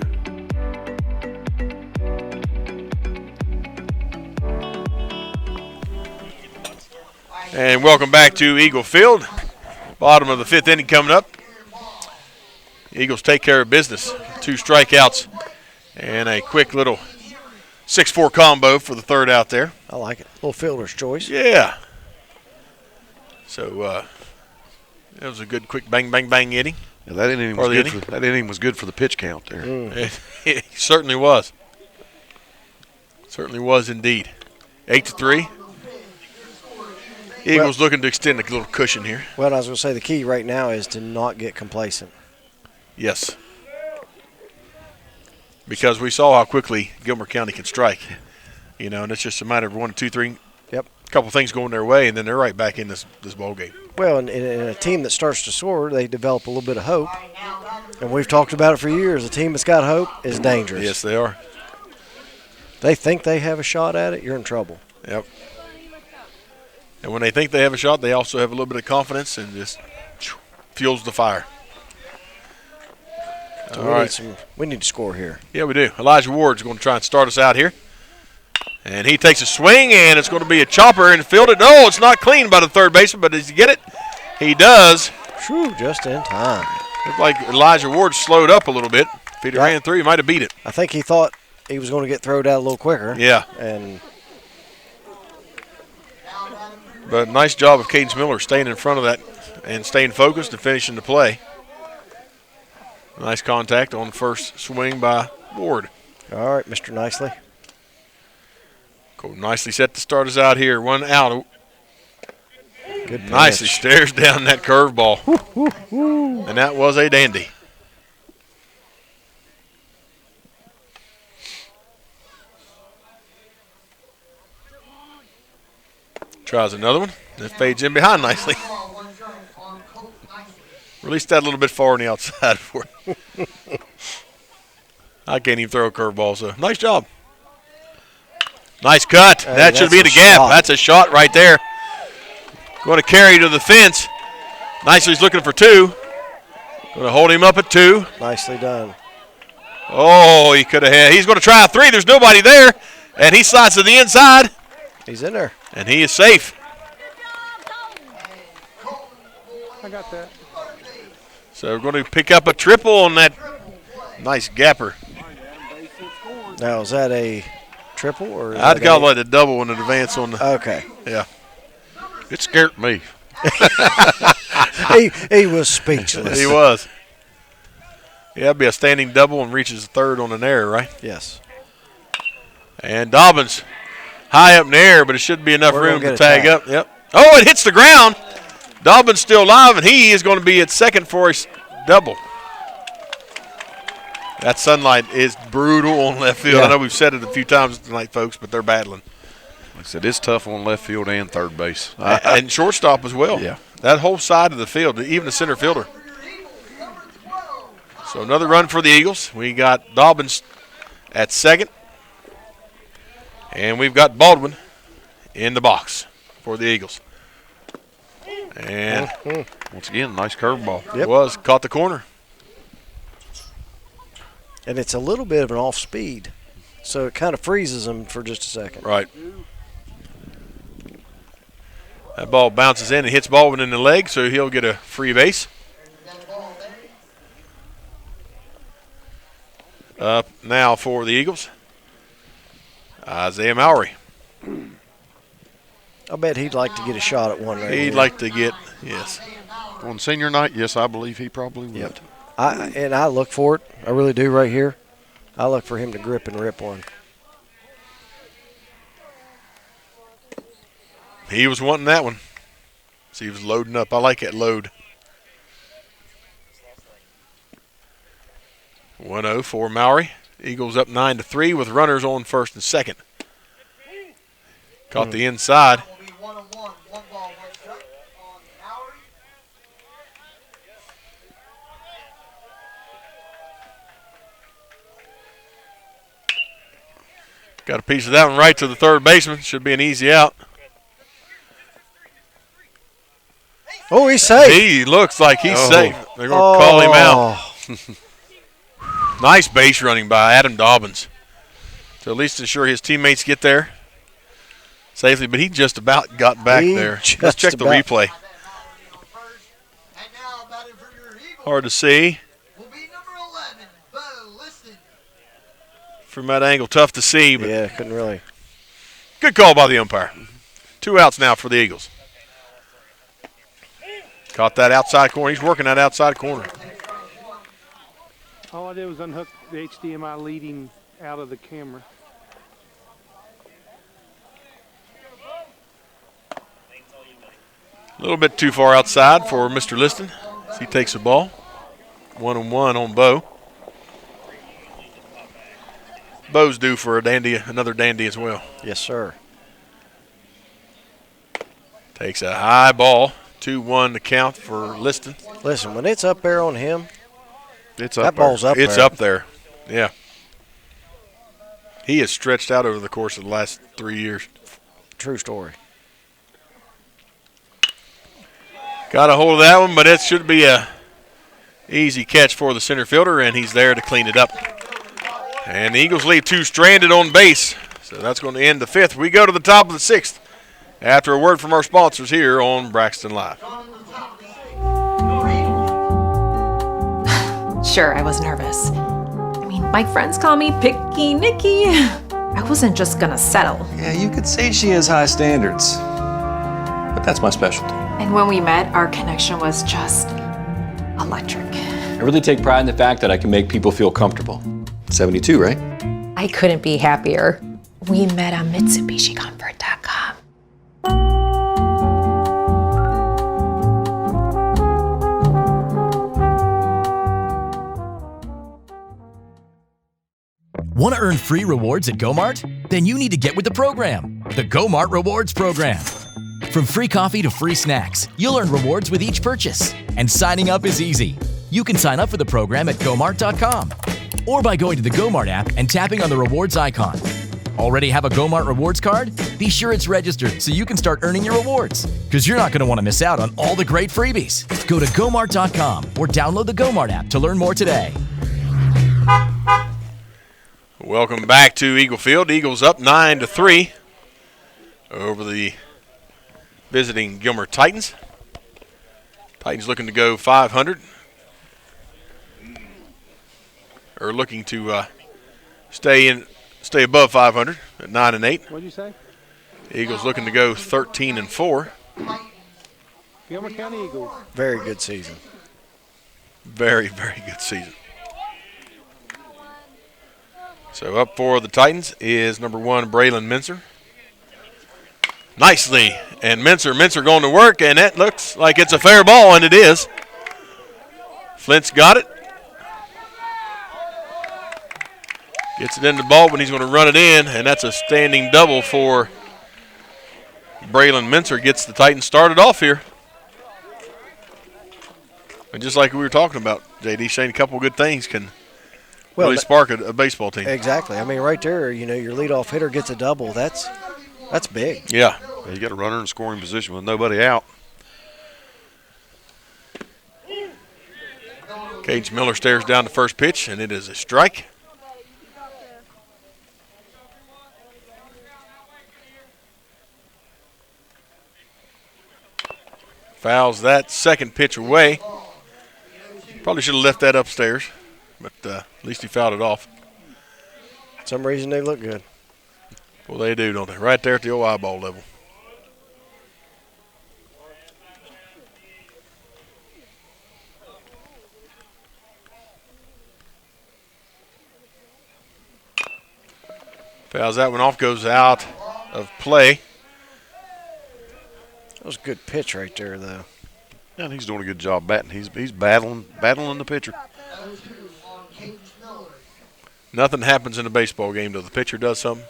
And welcome back to Eagle Field. Bottom of the 5th inning coming up. Eagles take care of business. 2 strikeouts and a quick little 6-4 combo for the 3rd out there. I like it. Little fielder's choice. Yeah. So that was a good quick bang inning. Yeah, that inning was good for the pitch count there. It certainly was. Certainly was indeed. 8-3. Eagles looking to extend a little cushion here. Well, I was going to say the key right now is to not get complacent. Yes. Because we saw how quickly Gilmer County can strike. And it's just a matter of 1, 2, 3. Yep. A couple things going their way, and then they're right back in this ball game. Well, in a team that starts to soar, they develop a little bit of hope. And we've talked about it for years. A team that's got hope is dangerous. Yes, they are. They think they have a shot at it, you're in trouble. Yep. And when they think they have a shot, they also have a little bit of confidence and just fuels the fire. So we need to score here. Yeah, we do. Elijah Ward's going to try and start us out here. And he takes a swing, and it's going to be a chopper and fielded. Oh, it's not clean by the third baseman, but does he get it? He does. Whew, just in time. Looked like Elijah Ward slowed up a little bit. If he'd ran through, he might have beat it. I think he thought he was going to get thrown out a little quicker. Yeah. But nice job of Cadence Miller staying in front of that and staying focused and finishing the play. Nice contact on the first swing by Ward. All right, Mr. Nicely. Cool. Nicely set to start us out here. 1 out. Good pitch. Nicely stares down that curveball. And that was a dandy. Tries another one. It fades in behind nicely. Release that a little bit far on the outside for it. I can't even throw a curveball, so nice job. Nice cut. Hey, that should be the gap. Shot. That's a shot right there. Going to carry to the fence. Nicely's looking for 2. Going to hold him up at 2. Nicely done. Oh, he could have had. He's going to try a 3. There's nobody there. And he slides to the inside. He's in there. And he is safe. I got that. So we're going to pick up a triple on that nice gapper. Now, is that a triple or? I'd call that a double in advance on the. Okay. Yeah. It scared me. he was speechless. He was. Yeah, it'd be a standing double and reaches the third on an error, right? Yes. And Dobbins high up in the air, but it should be enough room to tag up. Yep. Oh, it hits the ground. Dobbins still alive, and he is going to be at second for his double. That sunlight is brutal on left field. Yeah. I know we've said it a few times tonight, folks, but they're battling. Like I said, it's tough on left field and third base. And shortstop as well. Yeah. That whole side of the field, even the center fielder. So another run for the Eagles. We got Dobbins at second. And we've got Baldwin in the box for the Eagles. And once again, nice curveball. It was. Caught the corner. And it's a little bit of an off speed, so it kind of freezes him for just a second. Right. That ball bounces in and hits Baldwin in the leg, so he'll get a free base. Up now for the Eagles, Isaiah Mowry. I bet he'd like to get a shot at one right He'd here. like to get, yes. On senior night, yes, I believe he probably would. Yep. I look for it. I really do right here. I look for him to grip and rip one. He was wanting that one. So he was loading up. I like that load. 1-0 for Mowry. Eagles up 9-3 with runners on first and second. Caught the inside. Got a piece of that one right to the third baseman. Should be an easy out. Oh, he's safe. He looks like he's safe. They're going to call him out. Nice base running by Adam Dobbins to at least ensure his teammates get there safely, but he just about got back there. Let's check the replay. Hard to see. From that angle, tough to see. But yeah, couldn't really. Good call by the umpire. 2 outs now for the Eagles. Caught that outside corner. He's working that outside corner. All I did was unhook the HDMI leading out of the camera. A little bit too far outside for Mr. Liston as he takes the ball. 1-1 on Bo. Bo's due for another dandy as well. Yes, sir. Takes a high ball. 2-1 to count for Liston. Listen, when it's up there on him, that ball's up there. It's up there. Yeah. He has stretched out over the course of the last 3 years. True story. Got a hold of that one, but it should be a easy catch for the center fielder, and he's there to clean it up. And the Eagles leave 2 stranded on base. So that's going to end the 5th. We go to the top of the 6th after a word from our sponsors here on Braxton Live. Sure, I was nervous. I mean, my friends call me Picky Nicky. I wasn't just gonna settle. Yeah, you could say she has high standards, but that's my specialty. And when we met, our connection was just electric. I really take pride in the fact that I can make people feel comfortable. 72, right? I couldn't be happier. We met on MitsubishiComfort.com. Want to earn free rewards at GoMart? Then you need to get with the program, the GoMart Rewards Program. From free coffee to free snacks, you'll earn rewards with each purchase. And signing up is easy. You can sign up for the program at GoMart.com or by going to the GoMart app and tapping on the rewards icon. Already have a GoMart rewards card? Be sure it's registered so you can start earning your rewards, because you're not going to want to miss out on all the great freebies. Go to GoMart.com or download the GoMart app to learn more today. Welcome back to Eagle Field. Eagles up 9-3 over the visiting Gilmer Titans. Titans looking to go 500. Or looking to stay above 500 at 9-8. What'd you say? Eagles looking to go 13-4. Gilmer County Eagles. Very good season. Very, very good season. So up for the Titans is number 1, Braylon Mincer. Nicely. And Mincer going to work, and it looks like it's a fair ball, and it is. Flint's got it. Gets it into Baldwin. He's going to run it in, and that's a standing double for Braylon Mincer. Gets the Titans started off here. And just like we were talking about, JD, saying a couple of good things can really spark a baseball team. Exactly. I mean, right there, you know, your leadoff hitter gets a double. That's big. Yeah. You got a runner in scoring position with nobody out. Cage Miller stares down the first pitch, and it is a strike. Fouls that second pitch away. Probably should have left that upstairs, but at least he fouled it off. For some reason they look good. Well, they do, don't they? Right there at the old eyeball level. Fouls that one off, goes out of play. That was a good pitch right there, though. Yeah, and he's doing a good job batting. He's battling the pitcher. Nothing happens in a baseball game till the pitcher does something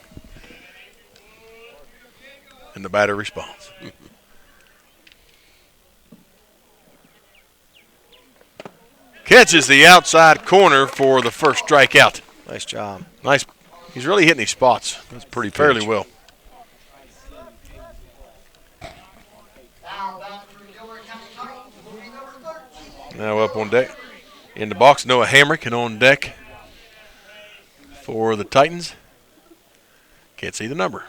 and the batter responds. Catches the outside corner for the first strikeout. Nice job. Nice. He's really hitting his spots. That's pretty fairly well. Now up on deck. In the box, Noah Hamrick, and on deck for the Titans. Can't see the number.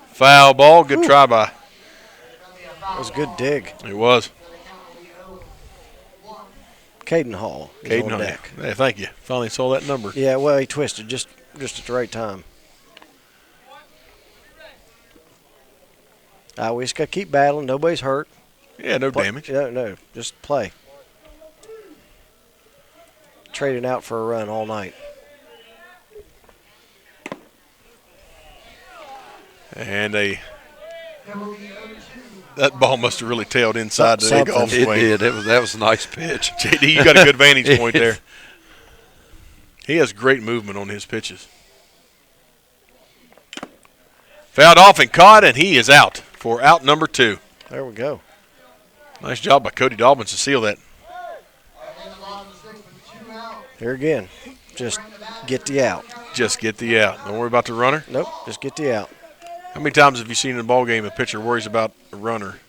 Foul ball. Good try by. That was a good dig. It was. Caden Hall is on deck. Hey, thank you. Finally saw that number. Yeah, well, he twisted just at the right time. We just got to keep battling. Nobody's hurt. Yeah, no damage. No, just play. Trading out for a run all night. And that ball must have really tailed inside the golf swing. It did. That was a nice pitch. JD, you got a good vantage point there. He has great movement on his pitches. Fouled off and caught, and he is out for out number 2. There we go. Nice job by Cody Dobbins to seal that. Here again, just get the out. Just get the out. Don't worry about the runner. Nope, just get the out. How many times have you seen in a ball game a pitcher worries about a runner,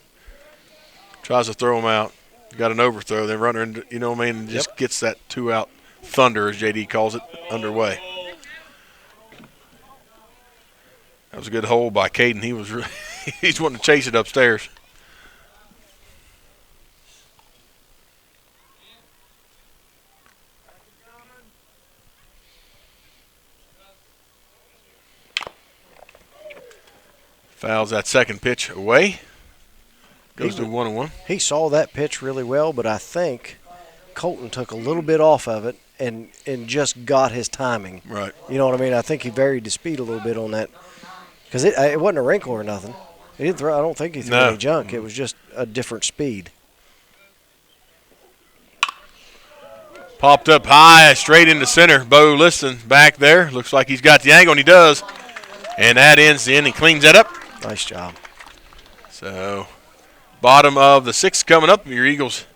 tries to throw him out, got an overthrow, then runner, you know what I mean, just gets that 2-out thunder, as JD calls it, underway. That was a good hold by Caden. He was he's wanting to chase it upstairs. Fouls that second pitch away. Goes to 1-1. He saw that pitch really well, but I think Colton took a little bit off of it and just got his timing. Right. You know what I mean? I think he varied the speed a little bit on that because it wasn't a wrinkle or nothing. He didn't throw. I don't think he threw any junk. It was just a different speed. Popped up high, straight into center. Bo Liston back there. Looks like he's got the angle, and he does. And that ends the inning. Cleans that up. Nice job. So, bottom of the 6th coming up. Your Eagles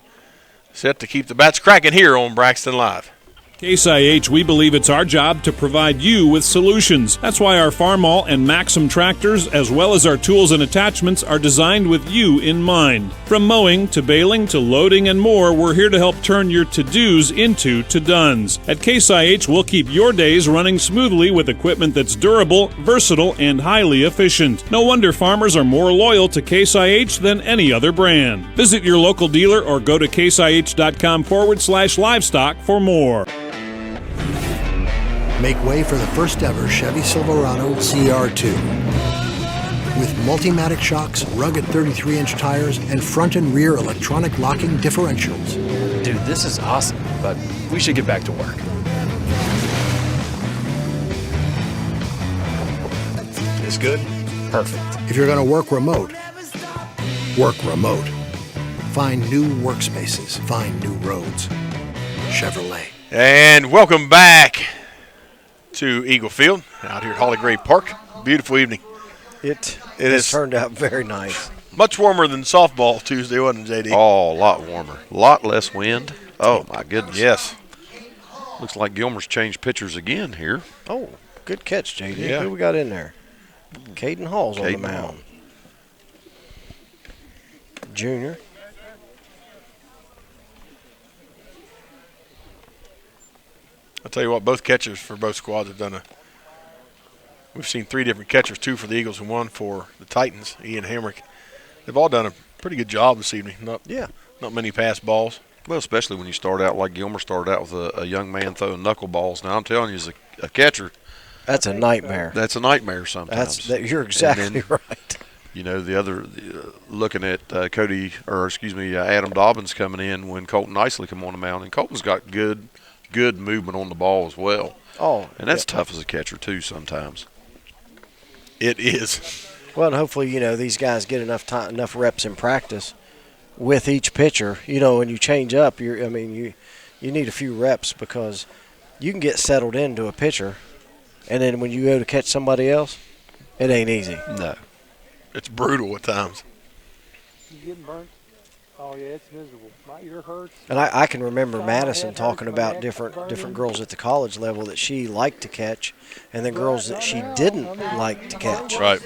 set to keep the bats cracking here on Braxton Live. Case IH, we believe it's our job to provide you with solutions. That's why our Farmall and Maxim tractors, as well as our tools and attachments, are designed with you in mind. From mowing to baling to loading and more, we're here to help turn your to-dos into to-dones. At Case IH, we'll keep your days running smoothly with equipment that's durable, versatile, and highly efficient. No wonder farmers are more loyal to Case IH than any other brand. Visit your local dealer or go to caseih.com/livestock for more. Make way for the first ever Chevy Silverado CR2. With Multimatic shocks, rugged 33-inch tires, and front and rear electronic locking differentials. Dude, this is awesome, but we should get back to work. This good? Perfect. If you're going to work remote, work remote. Find new workspaces, find new roads. Chevrolet. And welcome back to Eagle Field out here at Holly Gray Park. Beautiful evening. It has turned out very nice. Much warmer than softball Tuesday, wasn't it, JD? Oh, a lot warmer. A lot less wind. Oh, my goodness. Yes. Looks like Gilmer's changed pitchers again here. Oh, good catch, JD. Yeah. Who we got in there? Caden Hall's on the mound. Junior. I'll tell you what, both catchers for both squads have done we've seen 3 different catchers, 2 for the Eagles and 1 for the Titans, Ian Hamrick. They've all done a pretty good job this evening. Not many pass balls. Well, especially when you start out like Gilmer started out with a young man throwing knuckleballs. Now, I'm telling you, as a catcher, that's a nightmare. That's a nightmare sometimes. You're exactly right. You know, the other, looking at Adam Dobbins coming in when Colton Nicely come on the mound, and Colton's got good movement on the ball as well. Oh, and that's tough as a catcher too sometimes. It is. Well, and hopefully, these guys get enough reps in practice with each pitcher. When you change up, you need a few reps because you can get settled into a pitcher, and then when you go to catch somebody else, it ain't easy. No, it's brutal at times. You getting burnt? Oh yeah, it's miserable. My ear hurts. And I can remember Madison talking about different girls at the college level that she liked to catch, and then girls that she didn't like to catch. Right.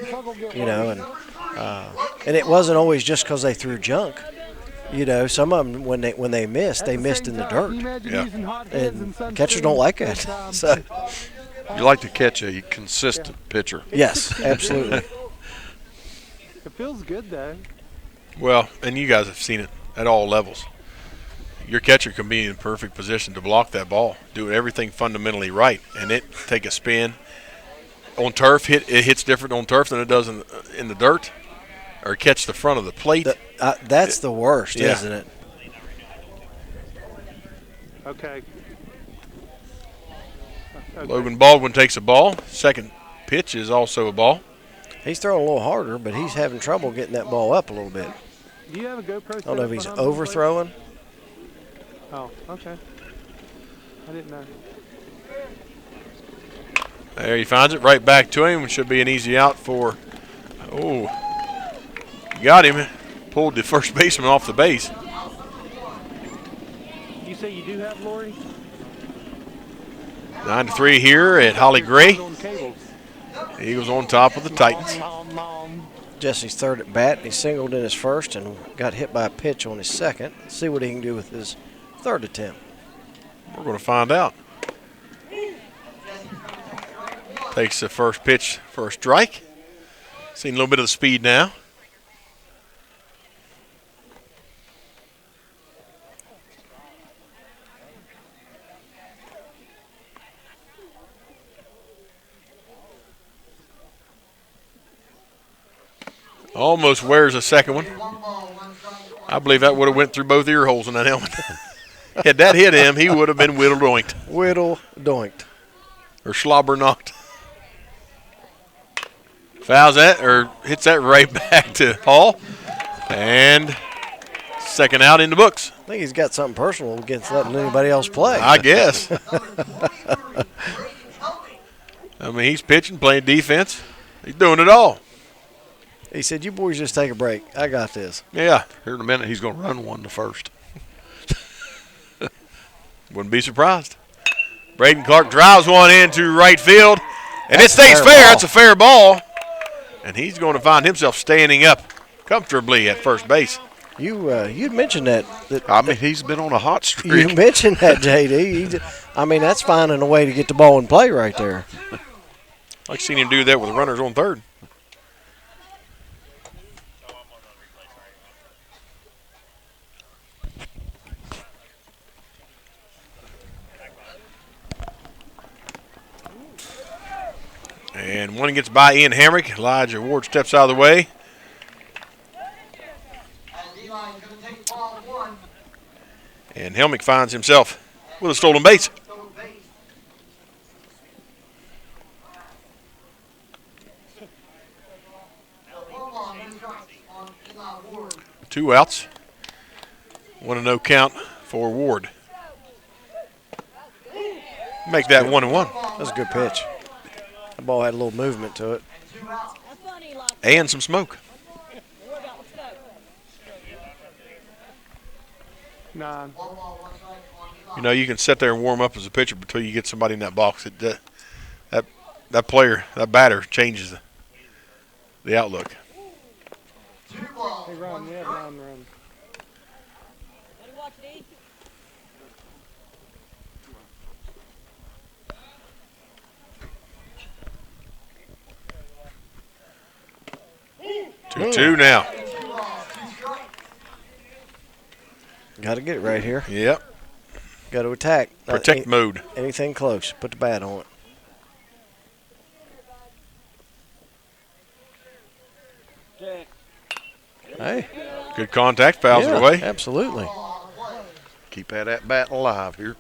And it wasn't always just because they threw junk. Some of them when they missed in the dirt. Yeah. And catchers don't like that. So you like to catch a consistent pitcher. Yes, absolutely. It feels good though. Well, and you guys have seen it at all levels. Your catcher can be in perfect position to block that ball, do everything fundamentally right, and it take a spin on turf. It hits different on turf than it does in the dirt, or catch the front of the plate. That's the worst, isn't it? Okay. Logan Baldwin takes a ball. Second pitch is also a ball. He's throwing a little harder, but he's having trouble getting that ball up a little bit. Do you have a GoPro? I don't know if he's overthrowing. Oh, okay. I didn't know. There he finds it right back to him. Should be an easy out for, got him. Pulled the first baseman off the base. You say you do have, Lori? 9-3 here at Holly Gray. Eagles on top of the Titans. Jesse's third at bat. He singled in his first and got hit by a pitch on his second. Let's see what he can do with his third attempt. We're going to find out. Takes the first pitch for a strike. Seen a little bit of the speed now. Almost wears a second one. I believe that would have went through both ear holes in that helmet. Had that hit him, he would have been whittle-doinked. Whittle-doinked. Or slobber-knocked. Fouls that, or hits that right back to Hall. And second out in the books. I think he's got something personal against letting anybody else play. I guess. I mean, he's pitching, playing defense. He's doing it all. He said, you boys just take a break. I got this. Yeah. Here in a minute, he's going to run one to first. Wouldn't be surprised. Braden Clark drives one into right field, and it stays fair. It's a fair ball. And he's going to find himself standing up comfortably at first base. You'd mentioned that. I mean, he's been on a hot streak. You mentioned that, JD. I mean, that's finding a way to get the ball in play right there. I've seen him do that with runners on third. And one gets by Ian Hamrick. Elijah Ward steps out of the way. And Helmick finds himself with a stolen base. Two outs. 1-0 count for Ward. Make that 1-1. That's a good pitch. The ball had a little movement to it. And some smoke. 9. You know, you can sit there and warm up as a pitcher until you get somebody in that box. That player, that batter changes the outlook. Hey, Ron, you have 9 runs. 2-2 now. Got to get it right here. Yep. Got to attack. Protect mode. Anything close. Put the bat on it. Hey. Good contact. Fouls it away. Absolutely. Keep that bat alive here.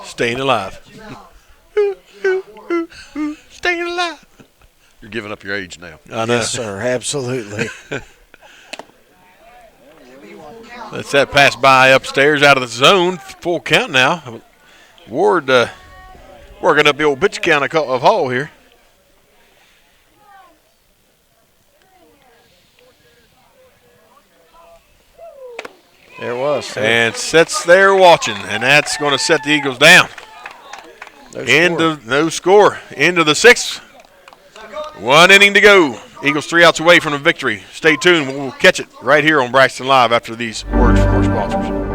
Staying alive. Staying alive. You're giving up your age now. I know. Yes, sir. Absolutely. Let's that pass by upstairs out of the zone. Full count now. Ward working up the old pitch count of Hall here. There it was. And sits there watching, and that's going to set the Eagles down. No score. Into the 6th. 1 inning to go. Eagles 3 outs away from a victory. Stay tuned. We'll catch it right here on Braxton Live after these words from our sponsors.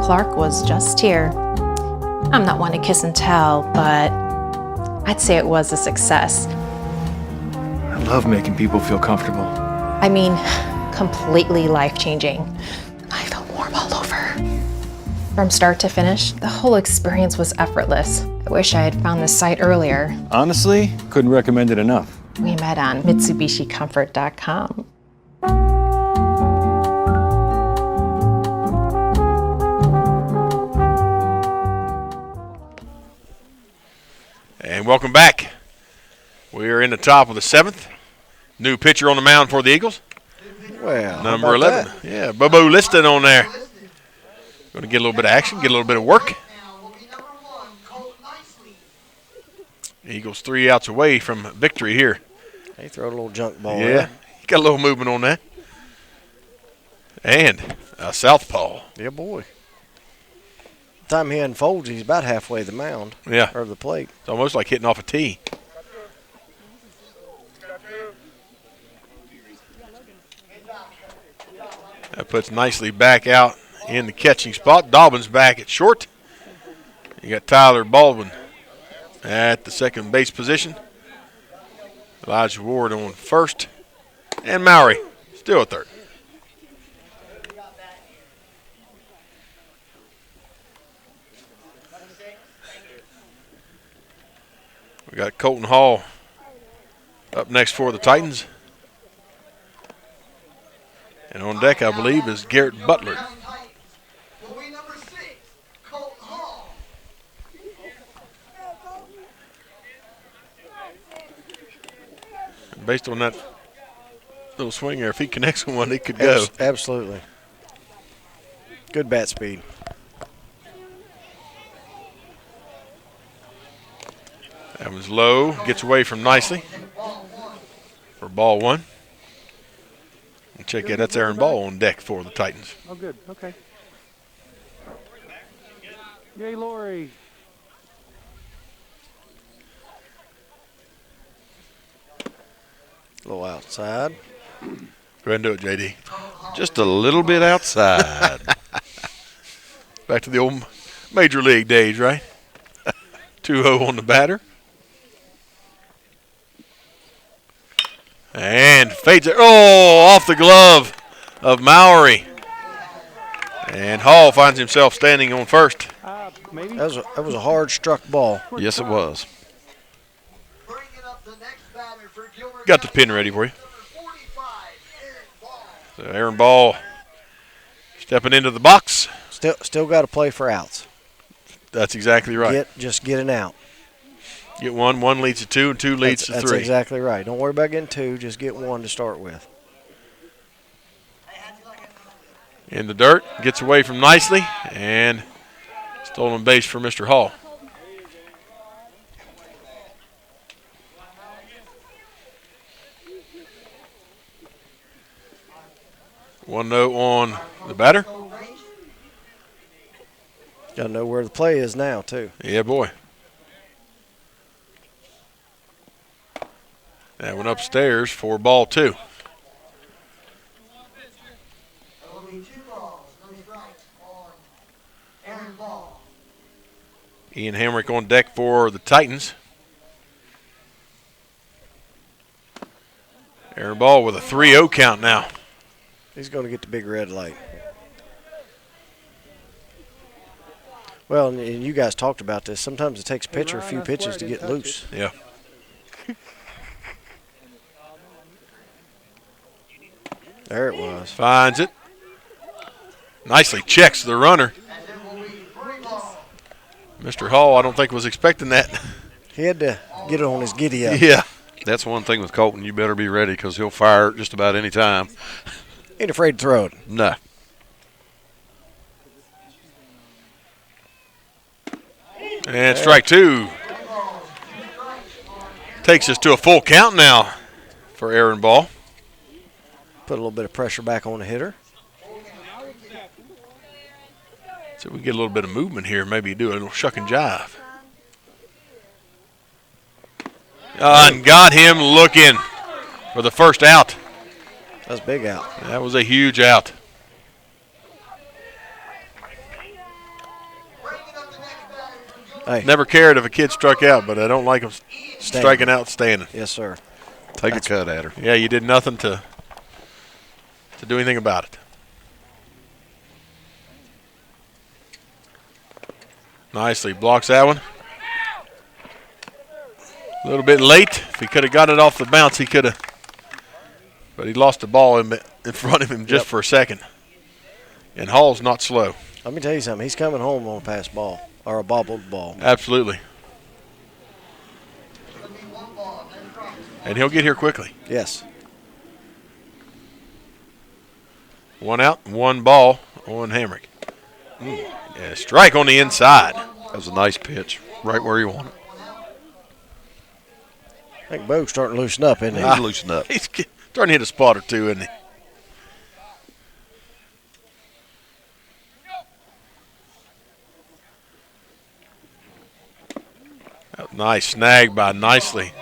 Clark was just here. I'm not one to kiss and tell, but I'd say it was a success. I love making people feel comfortable. I mean, completely life-changing. I felt warm all over. From start to finish, the whole experience was effortless. I wish I had found this site earlier. Honestly, couldn't recommend it enough. We met on MitsubishiComfort.com. And welcome back. We are in the top of the 7th. New pitcher on the mound for the Eagles. Well, number 11. That? Yeah, Bobo Liston on there. Going to get a little bit of action, get a little bit of work. Eagles 3 outs away from victory here. He threw a little junk ball. Yeah, there. He got a little movement on that. And a southpaw. Yeah, boy. The time he unfolds, he's about halfway the mound. Yeah. Or the plate. It's almost like hitting off a tee. That puts Nicely back out in the catching spot. Dobbins back at short. You got Tyler Baldwin at the second base position. Elijah Ward on first. And Mowry still at third. We got Colton Hall up next for the Titans. And on deck, I believe, is Garrett Butler. Based on that little swing there, if he connects on one, he could go. Absolutely. Good bat speed. That was low. Gets away from Nicely for ball 1. And check that. That's Aaron Ball on deck for the Titans. Oh, good. Okay. Yay, Lori. A little outside. Go ahead and do it, JD. Just a little bit outside. Back to the old Major League days, right? 2-0 on the batter. And fades it. Oh, off the glove of Mowry. And Hall finds himself standing on first. Maybe. That was a hard struck ball. Yes, it was. Got the pin ready for you. So Aaron Ball stepping into the box. Still got to play for outs. That's exactly right. Just get an out. Get one leads to 2, and 2 leads to 3. That's exactly right. Don't worry about getting 2. Just get 1 to start with. In the dirt, gets away from Nicely, and stolen base for Mr. Hall. One note on the batter. Got to know where the play is now, too. Yeah, boy. That went upstairs for ball 2. Ian Hamrick on deck for the Titans. Aaron Ball with a 3-0 count now. He's going to get the big red light. Well, and you guys talked about this. Sometimes it takes a pitcher a few pitches to get loose. Yeah. There it was. Finds it. Nicely checks the runner. Mr. Hall, I don't think was expecting that. He had to get it on his giddy up. Yeah. That's one thing with Colton. You better be ready because he'll fire it just about any time. Ain't afraid to throw it. No. And strike 2. Takes us to a full count now for Aaron Ball. Put a little bit of pressure back on the hitter. So we get a little bit of movement here. Maybe do a little shuck and jive. And got him looking for the first out. That's a big out. That was a huge out. Hey. Never cared if a kid struck out, but I don't like him striking out standing. Yes, sir. Take a cut at her. Yeah, you did nothing to do anything about it. Nicely blocks that one. A little bit late. If he could have got it off the bounce, he could have. But he lost the ball in front of him just for a second. And Hall's not slow. Let me tell you something. He's coming home on a pass ball or a bobbled ball. Absolutely. And he'll get here quickly. Yes. 1 out, 1 ball on Hamrick. Yeah, strike on the inside. That was a nice pitch, right where you want it. I think Bo's starting to loosen up, isn't he? He's loosened up. He's starting to hit a spot or two, isn't he? Nice snag by Nicely.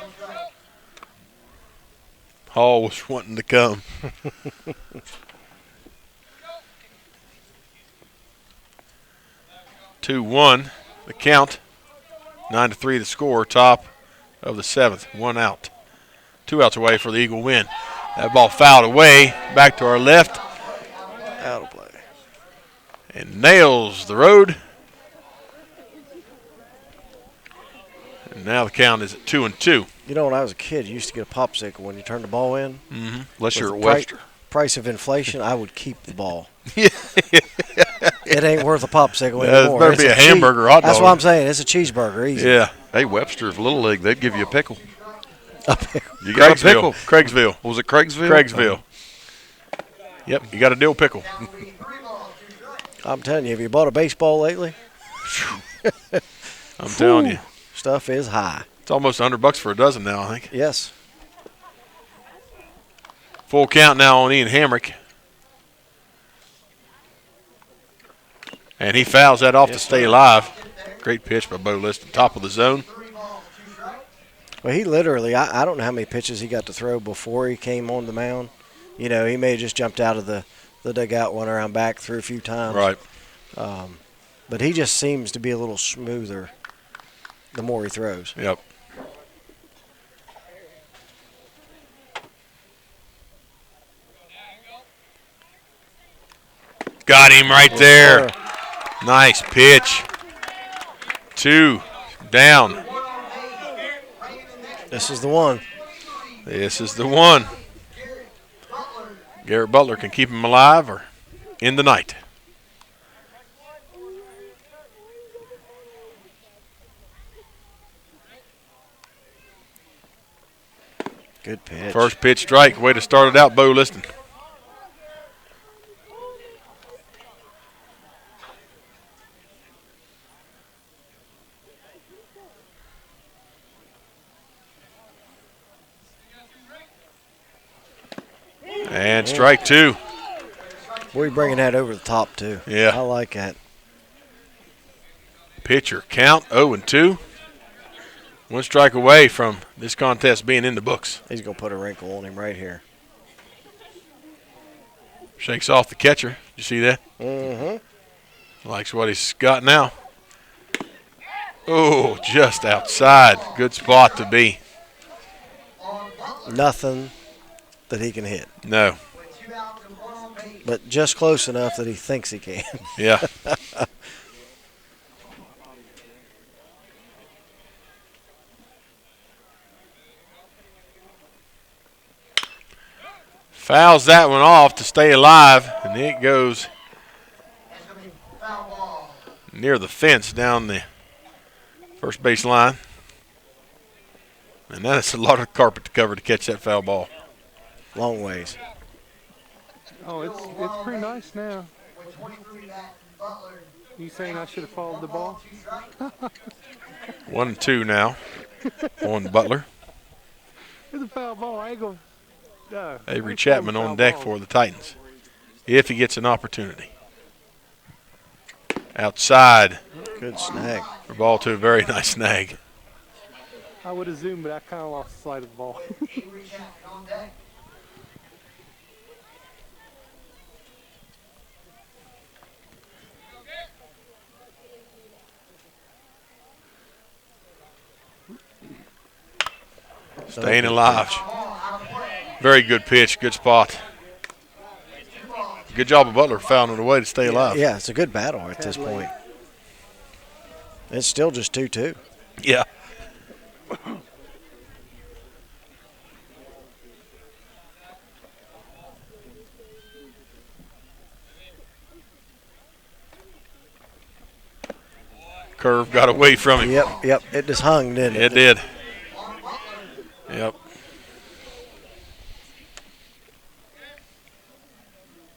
Hall was wanting to come. 2-1 the count. 9-3 the score. Top of the 7th. 1 out. 2 outs away for the Eagle win. That ball fouled away. Back to our left. Out of play. And nails the road. And now the count is at 2-2. You know, when I was a kid, you used to get a popsicle when you turned the ball in. Mm-hmm. Unless you're a Webster. Price of inflation, I would keep the ball. It ain't worth a popsicle anymore. It better be a hamburger hot dog. That's what I'm saying. It's a cheeseburger. Easy. Yeah. Hey, Webster's Little League, they'd give you a pickle. A pickle. You got a pickle. Craigsville. Was it Craigsville? Craigsville. Yep, you got a dill pickle. I'm telling you, have you bought a baseball lately? I'm telling you. Stuff is high. It's almost $100 for a dozen now, I think. Yes. Full count now on Ian Hamrick. And he fouls that off to stay alive. Great pitch by Bo Liston, top of the zone. Well, he literally, I don't know how many pitches he got to throw before he came on the mound. You know, he may have just jumped out of the dugout, went around back, threw a few times. Right. But he just seems to be a little smoother the more he throws. Yep. Got him right there. Nice pitch. 2 down. This is the one. This is the one. Garrett Butler can keep him alive or end the night. Good pitch. First pitch strike. Way to start it out, Bo Liston. And strike 2. Boy, bringing that over the top, too. Yeah. I like that. Pitcher count 0-2. 1 strike away from this contest being in the books. He's going to put a wrinkle on him right here. Shakes off the catcher. Did you see that? Mm-hmm. Likes what he's got now. Oh, just outside. Good spot to be. Nothing that he can hit. No. But just close enough that he thinks he can. Yeah. Fouls that one off to stay alive, and it goes near the fence down the first base line. And that's a lot of carpet to cover to catch that foul ball. Long ways. Oh, it's pretty nice now. You saying I should have followed the ball? 1-2 now on Butler. It's a foul ball. I ain't gonna. Avery Chapman on deck for the Titans, if he gets an opportunity. Outside. Good snag. For ball to a very nice snag. I would have zoomed, but I kind of lost sight of the ball. Staying alive. Very good pitch, good spot. Good job of Butler fouling it away to stay alive. Yeah, it's a good battle at this point. It's still just 2-2. Yeah. curve got away from him. Yep. It just hung, didn't it? It did. Yep.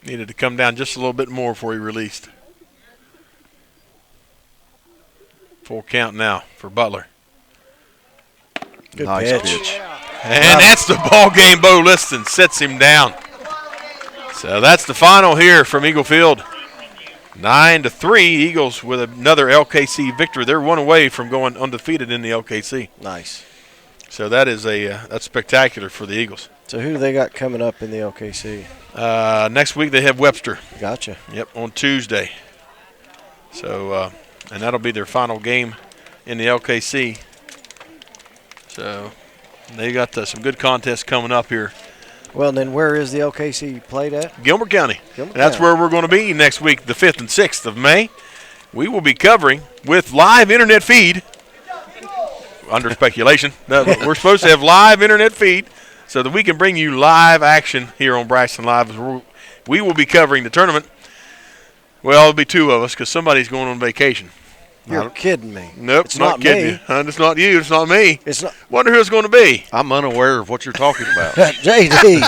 Needed to come down just a little bit more before he released. Full count now for Butler. Good nice pitch. And that's the ball game. Bo Liston sets him down. So that's the final here from Eagle Field. 9-3. Eagles with another LKC victory. They're one away from going undefeated in the LKC. Nice. So that is that's spectacular for the Eagles. So who do they got coming up in the LKC? Next week they have Webster. Gotcha. Yep, on Tuesday. So and that'll be their final game in the LKC. So they got some good contests coming up here. Well, and then where is the LKC played at? Gilmer County. And that's where we're going to be next week, the 5th and 6th of May. We will be covering with live internet feed. Under speculation. No, we're supposed to have live internet feed so that we can bring you live action here on Braxton Live. We will be covering the tournament. Well, it'll be two of us because somebody's going on vacation. You're kidding me. Nope, it's not kidding me. you. It's not you. It's not me. It's not. Wonder who it's going to be. I'm unaware of what you're talking about. JD.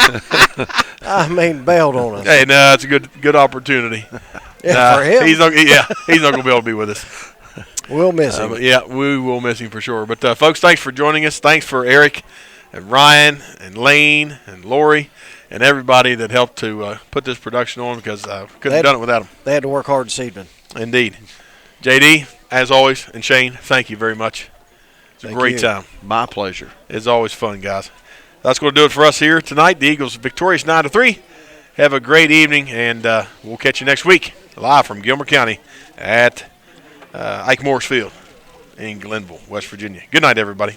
Bailed on us. Hey, no, it's a good opportunity. For him. He's not going to be able to be with us. We'll miss him. But yeah, we will miss him for sure. But folks, thanks for joining us. Thanks for Eric and Ryan and Lane and Lori and everybody that helped to put this production on because couldn't have done it without them. They had to work hard this evening. Indeed. JD, as always, and Shane, thank you very much. It's a great time. My pleasure. It's always fun, guys. That's going to do it for us here tonight. The Eagles victorious 9-3. Have a great evening, and we'll catch you next week live from Gilmer County at Ike Morris Field in Glenville, West Virginia. Good night, everybody.